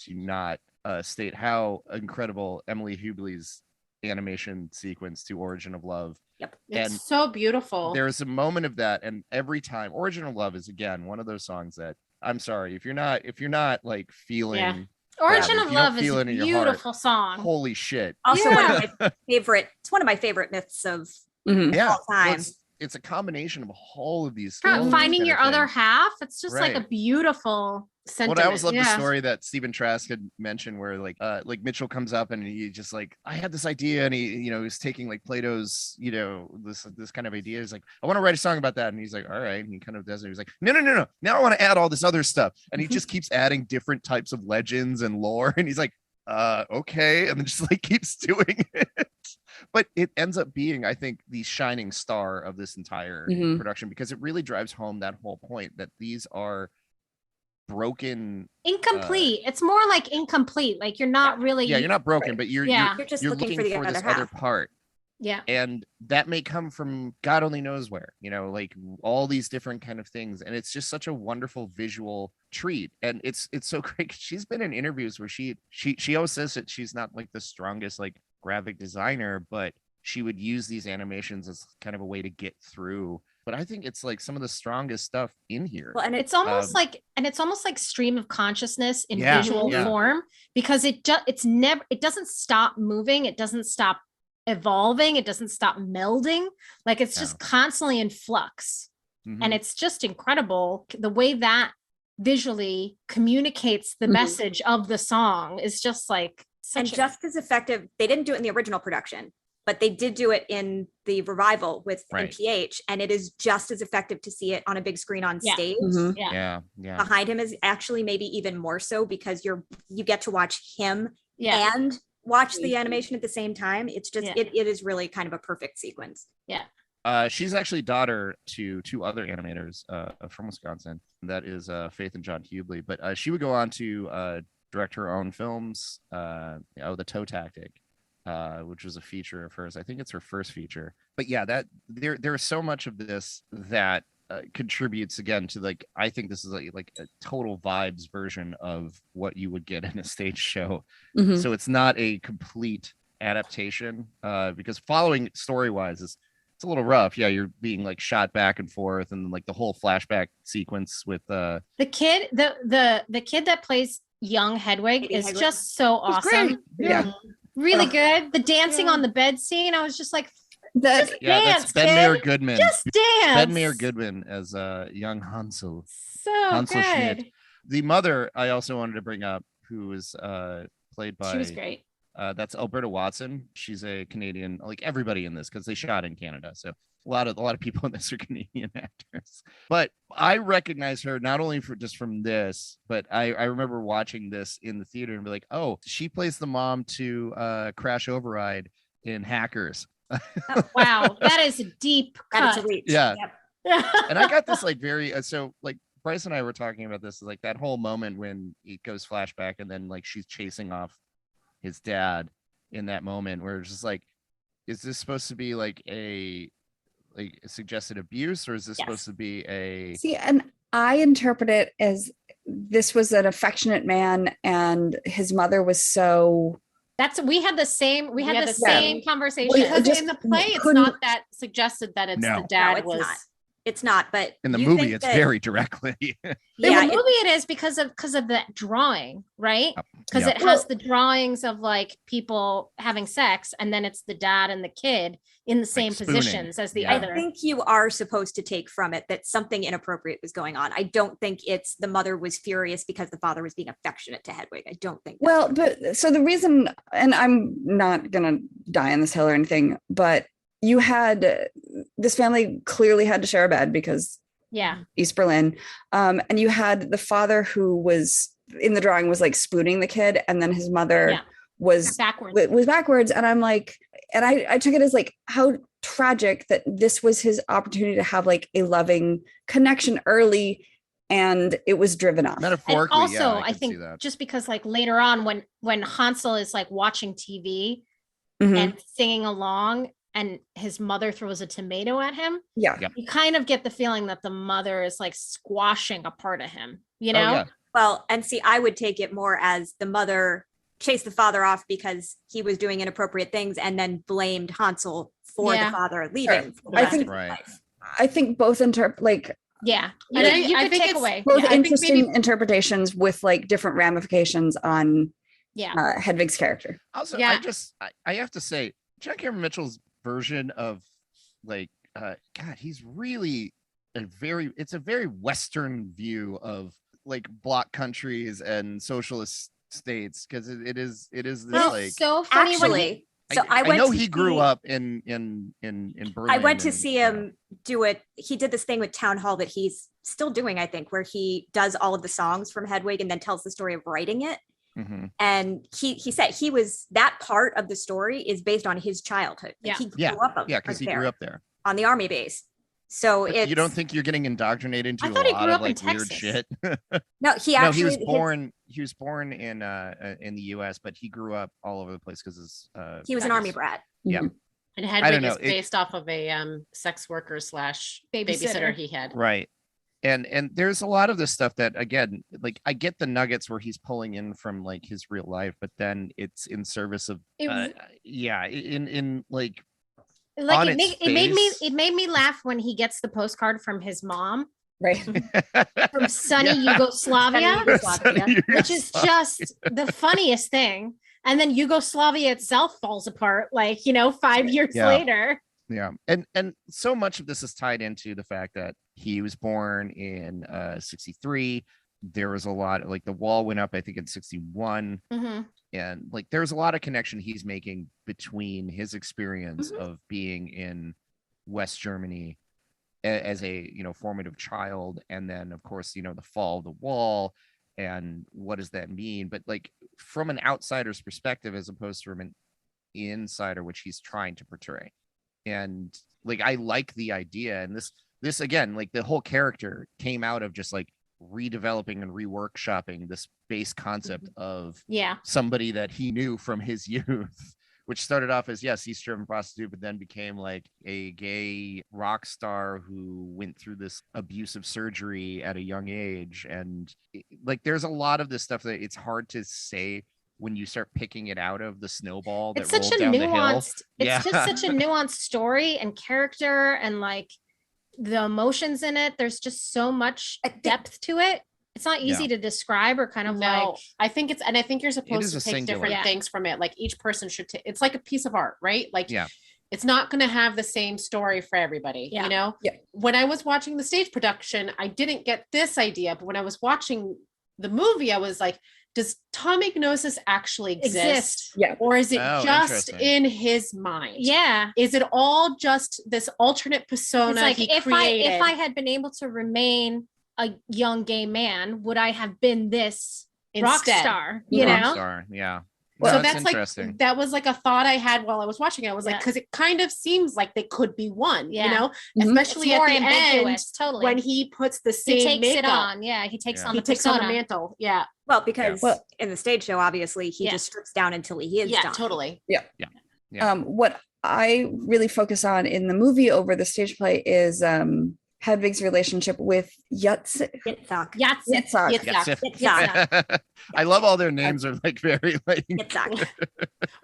not state how incredible Emily Hubley's animation sequence to Origin of Love. Yep. It's And so beautiful. There's a moment of that, and every time Origin of Love is again one of those songs that I'm sorry if you're not like feeling Yeah. Origin if of you don't Love is feel a it in your heart, beautiful song. holy shit. Also, Yeah. one of my favorite. It's one of my favorite myths of Mhm. Yeah, all time. well, it's a combination of all of these Kind of things finding kind your of other things. half. It's just like a Right. beautiful Sentiment. Well, I always love yeah. the story that Stephen Trask had mentioned where like Mitchell comes up and he just like, I had this idea, and he was taking like Plato's, this kind of idea. He's like, I want to write a song about that. And he's like, all right. And he kind of does it. He's like, no. Now I want to add all this other stuff. And he just keeps adding different types of legends and lore. And he's like, okay. And then just like keeps doing it. But it ends up being, I think, the shining star of this entire Mhm. production, because it really drives home that whole point that these are broken. Incomplete. It's more like incomplete. Like you're not really. Yeah, you're not broken, but you're Yeah. You're just you're looking looking for the for this other other half. part. Yeah. And that may come from God only knows where, like all these different kind of things. And it's just such a wonderful visual treat. And it's so great. She's been in interviews where she always says that she's not like the strongest like graphic designer, but she would use these animations as kind of a way to get through. But I think it's like some of the strongest stuff in here. Well, and It's almost Um, like stream of consciousness in Yeah, visual yeah. form, because it doesn't stop moving. It doesn't stop evolving. It doesn't stop melding. Like it's just constantly in flux. Mhm. And it's just incredible the way that visually communicates the Mhm. message of the song is just like and such a- just as effective. They didn't do it in the original production, but they did do it in the revival with Right. NPH, and it is just as effective to see it on a big screen on Yeah. stage. Mhm. yeah. yeah. Behind him is actually maybe even more so because you get to watch him Yeah. and watch the animation at the same time. It's just Yeah. it is really kind of a perfect sequence. She's actually daughter to two other animators from Wisconsin. That is Faith and John Hubley. But she would go on to direct her own films. The Toe Tactic, which was a feature of hers. I think it's her first feature. But yeah, that there is so much of this that contributes again to like, I think this is like a total vibes version of what you would get in a stage show. Mhm. So it's not a complete adaptation because following story wise is it's a little rough. Yeah, you're being like shot back and forth, and like the whole flashback sequence with the kid the kid that plays young Hedwig Baby is Hedwig. just so It's awesome. great. Yeah. Really good. The dancing on the bed scene, I was just like, that Yeah, Dance, that's Ben kid. Mayer Goodman. Just dance. Ben Mayer Goodman as young Hansel. So Hansel Schmidt. good. The mother I also wanted to bring up, who was played by She was great. that's Alberta Watson. She's a Canadian, like everybody in this, because they shot in Canada. So a lot of people in this are Canadian actors. But I recognize her not only from this, but I remember watching this in the theater and be like, oh, she plays the mom to Crash Override in Hackers. Wow, that is a deep That is cut. a reach. Yeah. Yep. And I got this like very so like Bryce and I were talking about this, like that whole moment when it goes flashback and then like she's chasing off his dad in that moment where it's just like, is this supposed to be like a suggested abuse, or is this supposed to be a see, and I interpret it as this was an affectionate man and his mother was so We had the same conversation. Well, Because just in the play, it's couldn't- not that suggested that it's No. the dad it's was. not. It's not, but in the you movie think it's that- very directly. In Yeah, the movie, it is because of that drawing, right? Because Yep. it has the drawings of like people having sex, and then it's the dad and the kid in the same spooning. positions as the Yeah. other. I think you are supposed to take from it that something inappropriate was going on. I don't think it's the mother was furious because the father was being affectionate to Hedwig. I don't think. that's well, what- but so the reason, and I'm not gonna die on this hill or anything, but you had this family clearly had to share a bed because Yeah. East Berlin. And you had the father who was in the drawing was like spooning the kid, and then his mother Yeah. was Backwards. was backwards. And I'm like, and I took it as like how tragic that this was his opportunity to have like a loving connection early, and it was driven off. And Metaphorically, also, yeah, I can think see that. just because like later on when Hansel is like watching TV Mhm. and singing along and his mother throws a tomato at him, Yeah. Yep. you kind of get the feeling that the mother is like squashing a part of him, you Oh, know? yeah. Well, and see, I would take it more as the mother chased the father off because he was doing inappropriate things and then blamed Hansel for Yeah. the father leaving. for the I rest think- of his Right. life. I think both like Yeah. And You I could think take it's away. both Yeah, I think interesting maybe- interpretations with like different ramifications on Yeah. Hedwig's character. Also, Yeah. I have to say, John Cameron Mitchell's version of like God, he's really it's a very Western view of like bloc countries and socialist states, because it is this Well, like so funny when he, Actually, so I went know to he grew see- up in Berlin. I went to and, see him do it. He did this thing with Town Hall that he's still doing, I think, where he does all of the songs from Hedwig and then tells the story of writing it. Mhm. And he said that part of the story is based on his childhood. Like, Yeah. he grew Yeah, up yeah, because he grew up there. on the army base. So But it's you don't think you're getting indoctrinated into I a thought he lot grew of up in like weird Texas. shit? no, he No, actually he was his- born. He was born in the U.S., but he grew up all over the place because his. he was an army brat. Yeah. And don't Hedwig know, is based off of a sex worker slash babysitter Babysitter. he had. Right. And there's a lot of this stuff that, again, like I get the nuggets where he's pulling in from like his real life, but then it's in service of It- in like like on it made me laugh when he gets the postcard from his mom Right. from sunny Yeah. Yugoslavia, Yugoslavia. which is just the funniest thing. And then Yugoslavia itself falls apart, like, 5 years Yeah. later. Yeah. And so much of this is tied into the fact that he was born in 63. There was a lot like the wall went up, I think, in 61. Mhm. And like there's a lot of connection he's making between his experience of being in West Germany as a formative child, and then of course the fall of the wall, and what does that mean, but like from an outsider's perspective as opposed to from an insider, which he's trying to portray. And like I like the idea, and this again, like the whole character came out of just like redeveloping and reworkshopping this base concept of Yeah. somebody that he knew from his youth, which started off as, yes, East German prostitute, but then became like a gay rock star who went through this abusive surgery at a young age. And like there's a lot of this stuff that it's hard to say when you start picking it out of the snowball that It's rolls such a down the hill. nuanced, it's Yeah. just such a nuanced story and character, and like the emotions in it. There's just so much depth to it. It's not easy to describe or kind of No, like, I think you're supposed is to a take singular. different things from it. Like each person should it's like a piece of art, right? Like Yeah. It's not going to have the same story for everybody, Yeah. you know? Yeah. When I was watching the stage production, I didn't get this idea, but when I was watching the movie, I was like, does Tom Ignosis actually exist? Yeah. Or is it Oh, just interesting. in his mind? Yeah. Is it all just this alternate persona It's like he if created? I had been able to remain a young gay man, would I have been this rock Instead. star? You Rock know? star, yeah. Well, No, so that's that's interesting. like that was like a thought I had while I was watching it. I was like, Yeah. because it kind of seems like they could be one, Yeah. you know, Mhm. especially It's at more the end ambiguous, totally. when he puts the same He takes makeup. it on. Yeah, he takes Yeah. on He the takes on persona. the mantle. Yeah, Well, because Well- in the stage show, obviously, he Yeah. just strips down until he is yeah, done. totally. Yeah. What I really focus on in the movie over the stage play is Hedwig's relationship with Yitzhak. Yitzhak. Yitzhak. Yitzhak. I love all their names are like very like Yitzhak.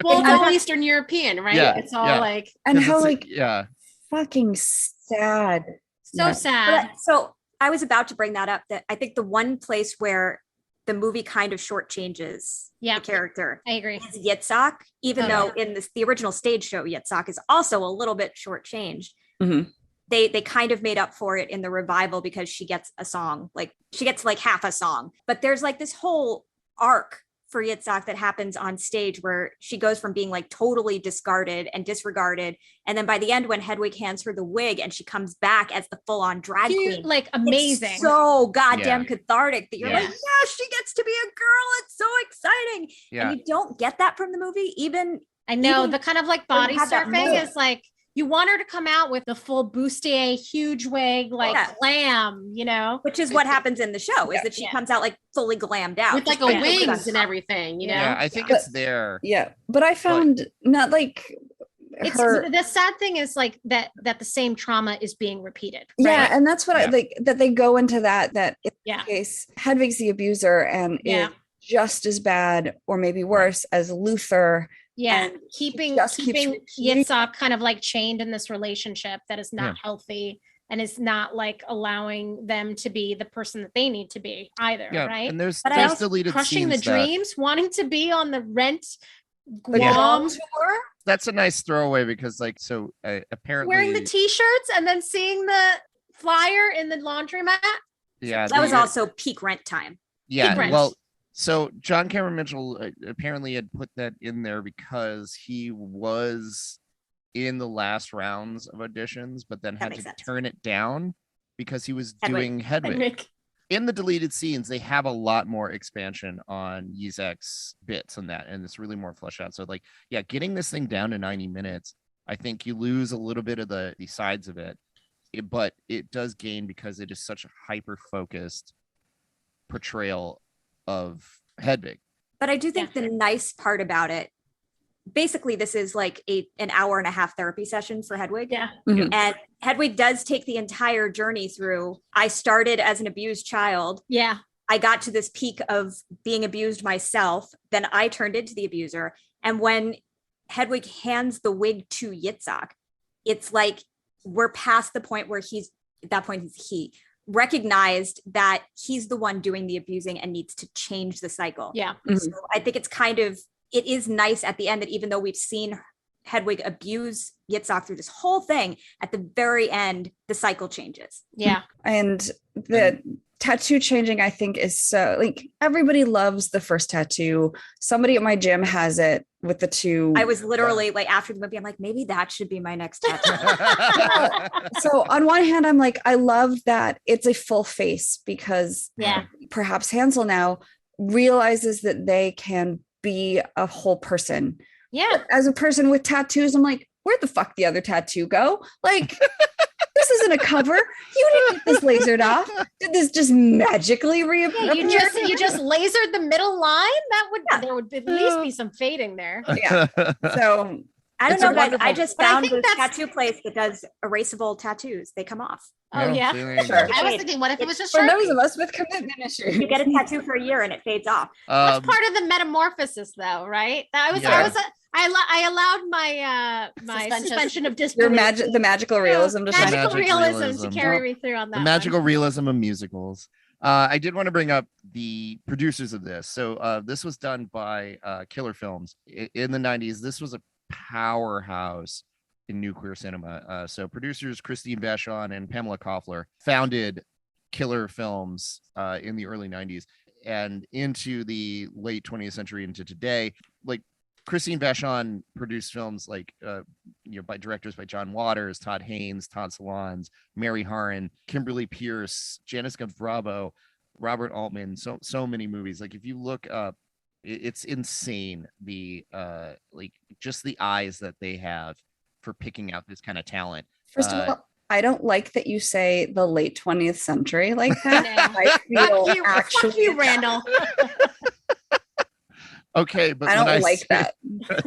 Well, it's And- all Eastern European, right? Yeah, It's all yeah. like And 'cause how it's like yeah. fucking sad. So Yeah. sad. So I was about to bring that up, that I think the one place where the movie kind of shortchanges Yeah. the character I agree. is Yitzhak, even Oh, though in the original stage show, Yitzhak is also a little bit shortchanged. Mhm. They kind of made up for it in the revival because she gets a song, like she gets like half a song. But there's like this whole arc for Yitzhak that happens on stage where she goes from being like totally discarded and disregarded. And then by the end, when Hedwig hands her the wig and she comes back as the full-on drag queen, Like it's amazing. so goddamn Yeah. cathartic that you're Yeah. like, yeah, she gets to be a girl. It's so exciting. Yeah. And you don't get that from the movie, even I know even the kind of like when you body have that surfing moment. is like you want her to come out with the full bustier, huge wig, like Yeah. glam, you know? which is what happens in the show, is Yeah. that she Yeah. comes out like fully glammed out. with like just a like wings and everything, you know? Yeah, I think But- it's there. Yeah, but I found not like It's her. the sad thing is like that the same trauma is being repeated. Yeah, right? and that's what I Yeah. like, that they go into that in Yeah. this case Hedwig's the abuser and Yeah. is just as bad or maybe worse as Luther. Yeah, And keeping just keeps repeating Yitzhak kind of like chained in this relationship that is not Yeah. healthy and is not like allowing them to be the person that they need to be either, Yeah, right? and there's But I there's also- deleted Crushing the scenes that dreams, wanting to be on the Rent The Yeah. Guam, tour? that's a nice throwaway because like so apparently wearing the t-shirts and then seeing the flyer in the laundromat. yeah That was the- also peak rent time. yeah Rent. well so John Cameron Mitchell apparently had put that in there because he was in the last rounds of auditions but then That had makes to sense. turn it down because he was Hedwig. doing Hedwig. Henrik. In the deleted scenes, they have a lot more expansion on Yitzhak's bits and that, and it's really more fleshed out. So, like, yeah, getting this thing down to 90 minutes, I think you lose a little bit of the sides of it, but it does gain because it is such a hyper focused portrayal of Hedwig. But I do think the nice part about it, basically, this is like an hour and a half therapy session for Hedwig. Yeah. Mhm. And Hedwig does take the entire journey through. I started as an abused child. Yeah. I got to this peak of being abused myself. Then I turned into the abuser. And when Hedwig hands the wig to Yitzhak, it's like we're past the point where at that point, he recognized that he's the one doing the abusing and needs to change the cycle. Yeah. So I think it is nice at the end that even though we've seen Hedwig abuse Yitzhak through this whole thing, at the very end, the cycle changes. Yeah. And the tattoo changing, I think, is so like everybody loves the first tattoo. Somebody at my gym has it with the two. I was literally like, after the movie, I'm like, maybe that should be my next tattoo. So on one hand, I'm like, I love that it's a full face because Yeah. perhaps Hansel now realizes that they can be a whole person. Yeah. As a person with tattoos, I'm like, where'd the fuck the other tattoo go? Like, this isn't a cover. You didn't get this lasered off. Did this just magically reappear? Yeah, you just lasered the middle line. There would at least be some fading there. Yeah. So I don't It's a know, guys. I wonderful- just But I found think this that's- tattoo place that does erasable tattoos. They come off. Oh yeah. Sure. I was thinking, what if it was just for Sharpie? those of us with commitment issues, You get a tattoo for a year and it fades off. That's part of the metamorphosis, though, right? I allowed my suspension of disbelief. the magical realism to shine. Magical Magic realism realism. to carry me through on that. the magical realism of musicals. I did want to bring up the producers of this. So this was done by Killer Films in the 90s. This was a powerhouse in new queer cinema. So producers Christine Vachon and Pamela Koffler founded Killer Films in the early 90s and into the late 20th century into today. Like Christine Vachon produced films like by directors by John Waters, Todd Haynes, Todd Solondz, Mary Harron, Kimberly Pierce, Janice Bravo, Robert Altman. So many movies. Like if you look up, it's insane. The like just the eyes that they have for picking out this kind of talent. First of all, I don't like that you say the late 20th century like that. I feel actually Fuck you, Randall. Okay, but I don't like that.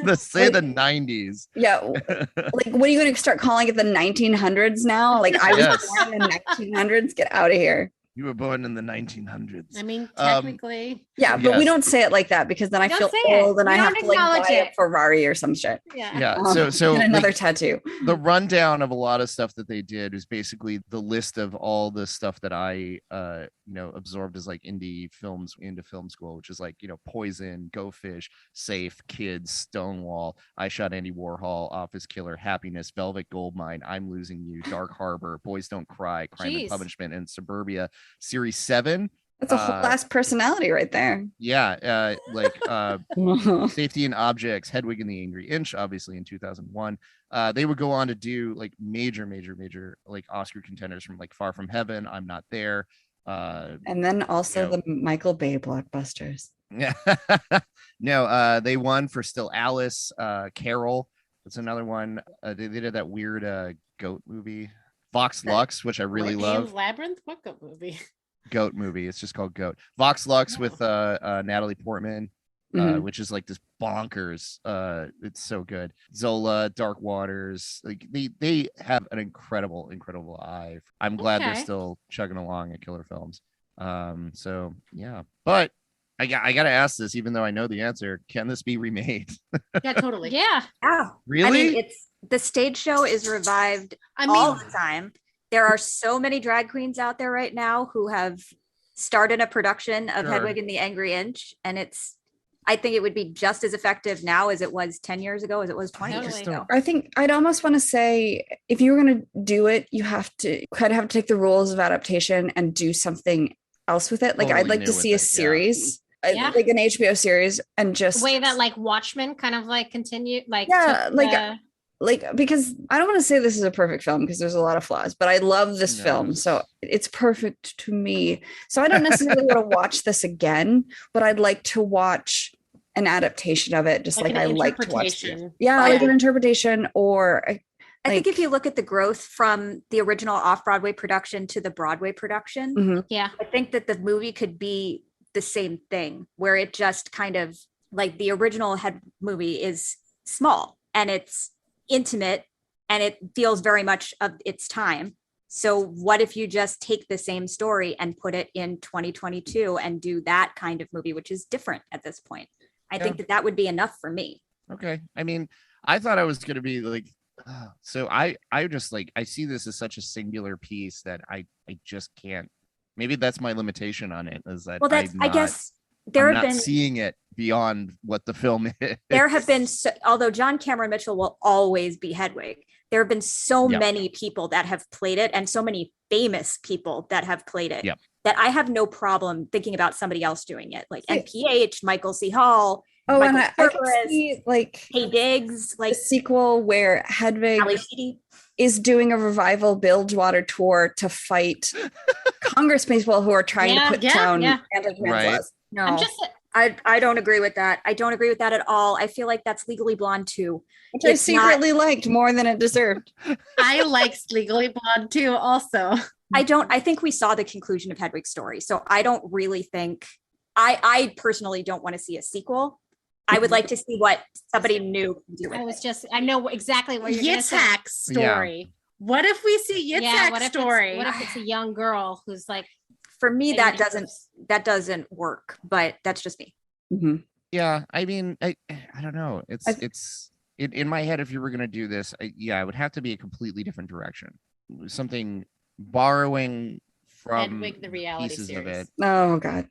Let's say the 90s. Yeah. Like, what are you going to start calling it the 1900s now? Like, I was born in the 1900s. Get out of here. You were born in the 1900s. I mean, technically. Yeah, but we don't say it like that because then I feel old and I have to like buy a Ferrari or some shit. Yeah. So and another like, tattoo. The rundown of a lot of stuff that they did is basically the list of all the stuff that I absorbed as like indie films into film school, which is like, Poison, Go Fish, Safe, Kids, Stonewall, I Shot Andy Warhol, Office Killer, Happiness, Velvet Goldmine, I'm Losing You, Dark Harbor, Boys Don't Cry, Crime and Punishment, and Suburbia. Series 7. That's a whole last personality right there. Yeah, Safety and Objects, Hedwig and the Angry Inch, obviously in 2001. They would go on to do like major like Oscar contenders from like Far From Heaven, I'm Not There. And then also the Michael Bay blockbusters. Yeah. No, they won for Still Alice, Carol. That's another one. They did that weird goat movie. Vox Lux, which I really love. Labyrinth? What goat movie? Goat movie. It's just called Goat. Vox Lux with Natalie Portman, which is like this bonkers. It's so good. Zola, Dark Waters. Like they have an incredible eye. I'm glad they're still chugging along at Killer Films. So yeah, but I got to ask this, even though I know the answer. Can this be remade? Yeah, totally. Yeah. Really? I mean, the stage show is revived all the time. There are so many drag queens out there right now who have started a production of Hedwig and the Angry Inch, and I think it would be just as effective now as it was 10 years ago, as it was 20 years ago. I think I'd almost want to say, if you were going to do it, you have to take the rules of adaptation and do something else with it. Like I'd like to see a series. Like an HBO series, and just the way that like Watchmen kind of like continue, like because I don't want to say this is a perfect film because there's a lot of flaws, but I love this film, so it's perfect to me. So I don't necessarily want to watch this again, but I'd like to watch an adaptation of it, just like I like to watch. Like an interpretation, or I think if you look at the growth from the original off-Broadway production to the Broadway production, I think that the movie could be the same thing, where it just kind of like the original movie is small and it's intimate and it feels very much of its time. So what if you just take the same story and put it in 2022 and do that kind of movie, which is different at this point? I think that would be enough for me. Okay. I mean, I thought I was going to be like, so I just like, I see this as such a singular piece that I just can't. Maybe that's my limitation on it, is that I guess there have been seeing it beyond what the film is. There have been, although John Cameron Mitchell will always be Hedwig, there have been so many people that have played it, and so many famous people that have played it, that I have no problem thinking about somebody else doing it, like NPH, Michael C. Hall. Oh, and I can see like Hey Diggs, like a sequel where Hedwig is doing a revival Bilgewater tour to fight Congress people who are trying to put down anti-trans laws. No, I don't agree with that. I don't agree with that at all. I feel like that's Legally Blonde too, which I secretly liked more than it deserved. I liked Legally Blonde too, also. I think we saw the conclusion of Hedwig's story, so I don't really think. I personally don't want to see a sequel. I would like to see what somebody new can do with I know exactly what you're going to say. Yitzhak's story. What if we see Yitzhak's story? What if it's a young girl who's like, for me, that doesn't work, but that's just me. Mm-hmm. Yeah. I mean, I don't know. It's in my head. If you were going to do this, it would have to be a completely different direction. Something borrowing from Hedwig, the reality pieces series. of it. Oh God.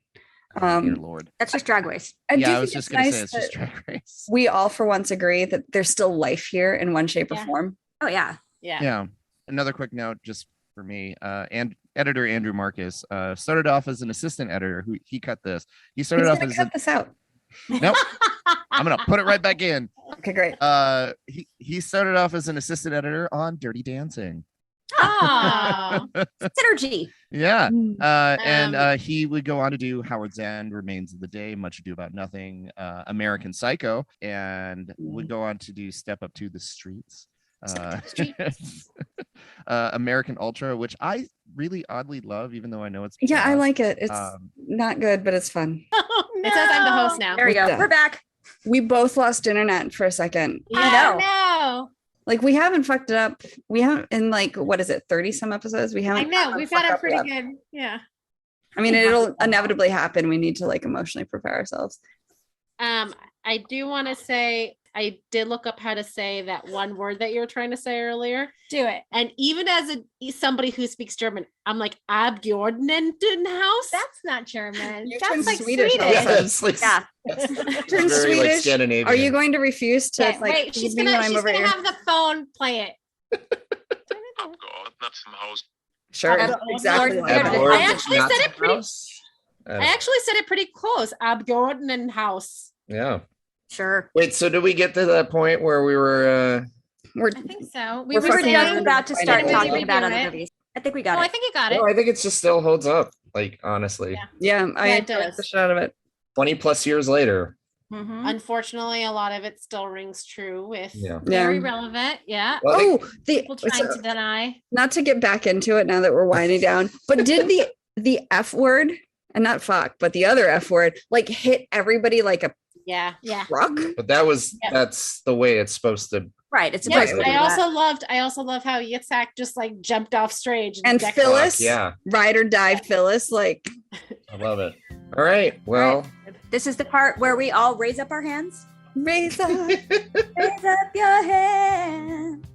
Dear Lord. That's just Drag Race. I was just going to say it's just Drag Race. We all for once agree that there's still life here in one shape or form. Oh yeah. Yeah. Another quick note, just for me, and editor Andrew Marcus started off as an assistant editor. Who he cut this. He started He's off gonna as cut this out. nope. I'm gonna put it right back in. Okay, great. He started off as an assistant editor on Dirty Dancing. Oh, Synergy. Yeah. Mm. And he would go on to do Howard's End, Remains of the Day, Much Ado About Nothing, American Psycho, and would go on to do Step Up to the Streets. American Ultra, which I really oddly love, even though I know it's Yeah, I bad. like it. It's not good, but it's fun. oh no. It says I'm the host now. There we go. Yeah. We're back. We both lost internet for a second. I know. No. Like we haven't fucked it up. We haven't in like what is it, 30 some episodes? We I haven't. know. We've got fucked it up pretty yet. good. Yeah. I mean, it'll inevitably happen. We need to like emotionally prepare ourselves. I do want to say I did look up how to say that one word that you were trying to say earlier. Do it. And even as somebody who speaks German, I'm like Abgeordnetenhaus. That's not German. You That's turned like Swedish. Swedish. Yeah, it's like Yeah. Turn very, like, Swedish. Scandinavian. Are you going to refuse to Okay, like Wait, she's feed me gonna when I'm over here? have the phone play it. Sure, Ab- exactly. Lord- like that. Lord- I actually said it pretty. Uh, I actually said it pretty close. Abgeordnetenhaus. yeah. Sure. Wait, so did we get to that point where we were We're I think so. We're We were fucking just around about to and start finding talking out. about Do other it. movies. I think we got Oh, it. I think you got it. No, I think it just still holds up, like honestly. Yeah. yeah, I Yeah, it like does. the shit out of it. 20 plus years later. Mhm. Unfortunately, a lot of it still rings true with Yeah. Very Yeah. relevant. Yeah. Well, I think- Oh, the People trying to deny. not to get back into it now that we're winding down, but did the F word and not fuck, but the other F word like hit everybody like a yeah. Yeah. truck? but that's the way it's supposed to. Right. It's Yeah, supposed to be I that. also love how Yitzhak just like jumped off stage And decked- Phyllis, Yeah, ride or die Phyllis, like I love it. All right. Well, This is the part where we all raise up our hands. raise up. Raise up your hands.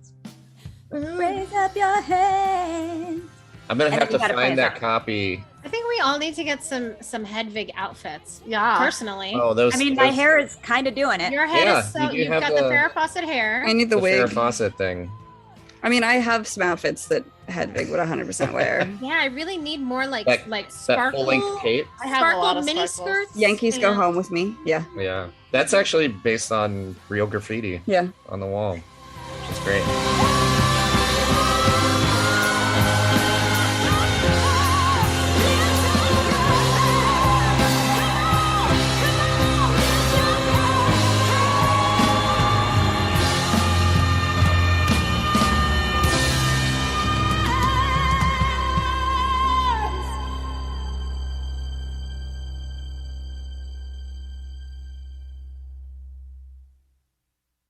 Raise up your hands. I'm gonna And have then to you gotta play find us that out. copy. I think we all need to get some Hedwig outfits. Yeah. Personally. Oh, those. I mean, my those- hair is kind of doing it. Your head Yeah, is so you do you've have got the the- Farrah Fawcett hair. I need the the Farrah wig. Fawcett thing. I mean, I have some outfits that Hedwig would 100% wear. Yeah, I really need more like That- like That sparkle. full length cape. I have a lot Sparkle of mini sparkles. skirts. Yankees go Yeah. home with me. Yeah. Yeah, that's actually based on real graffiti Yeah. on the wall, which is great.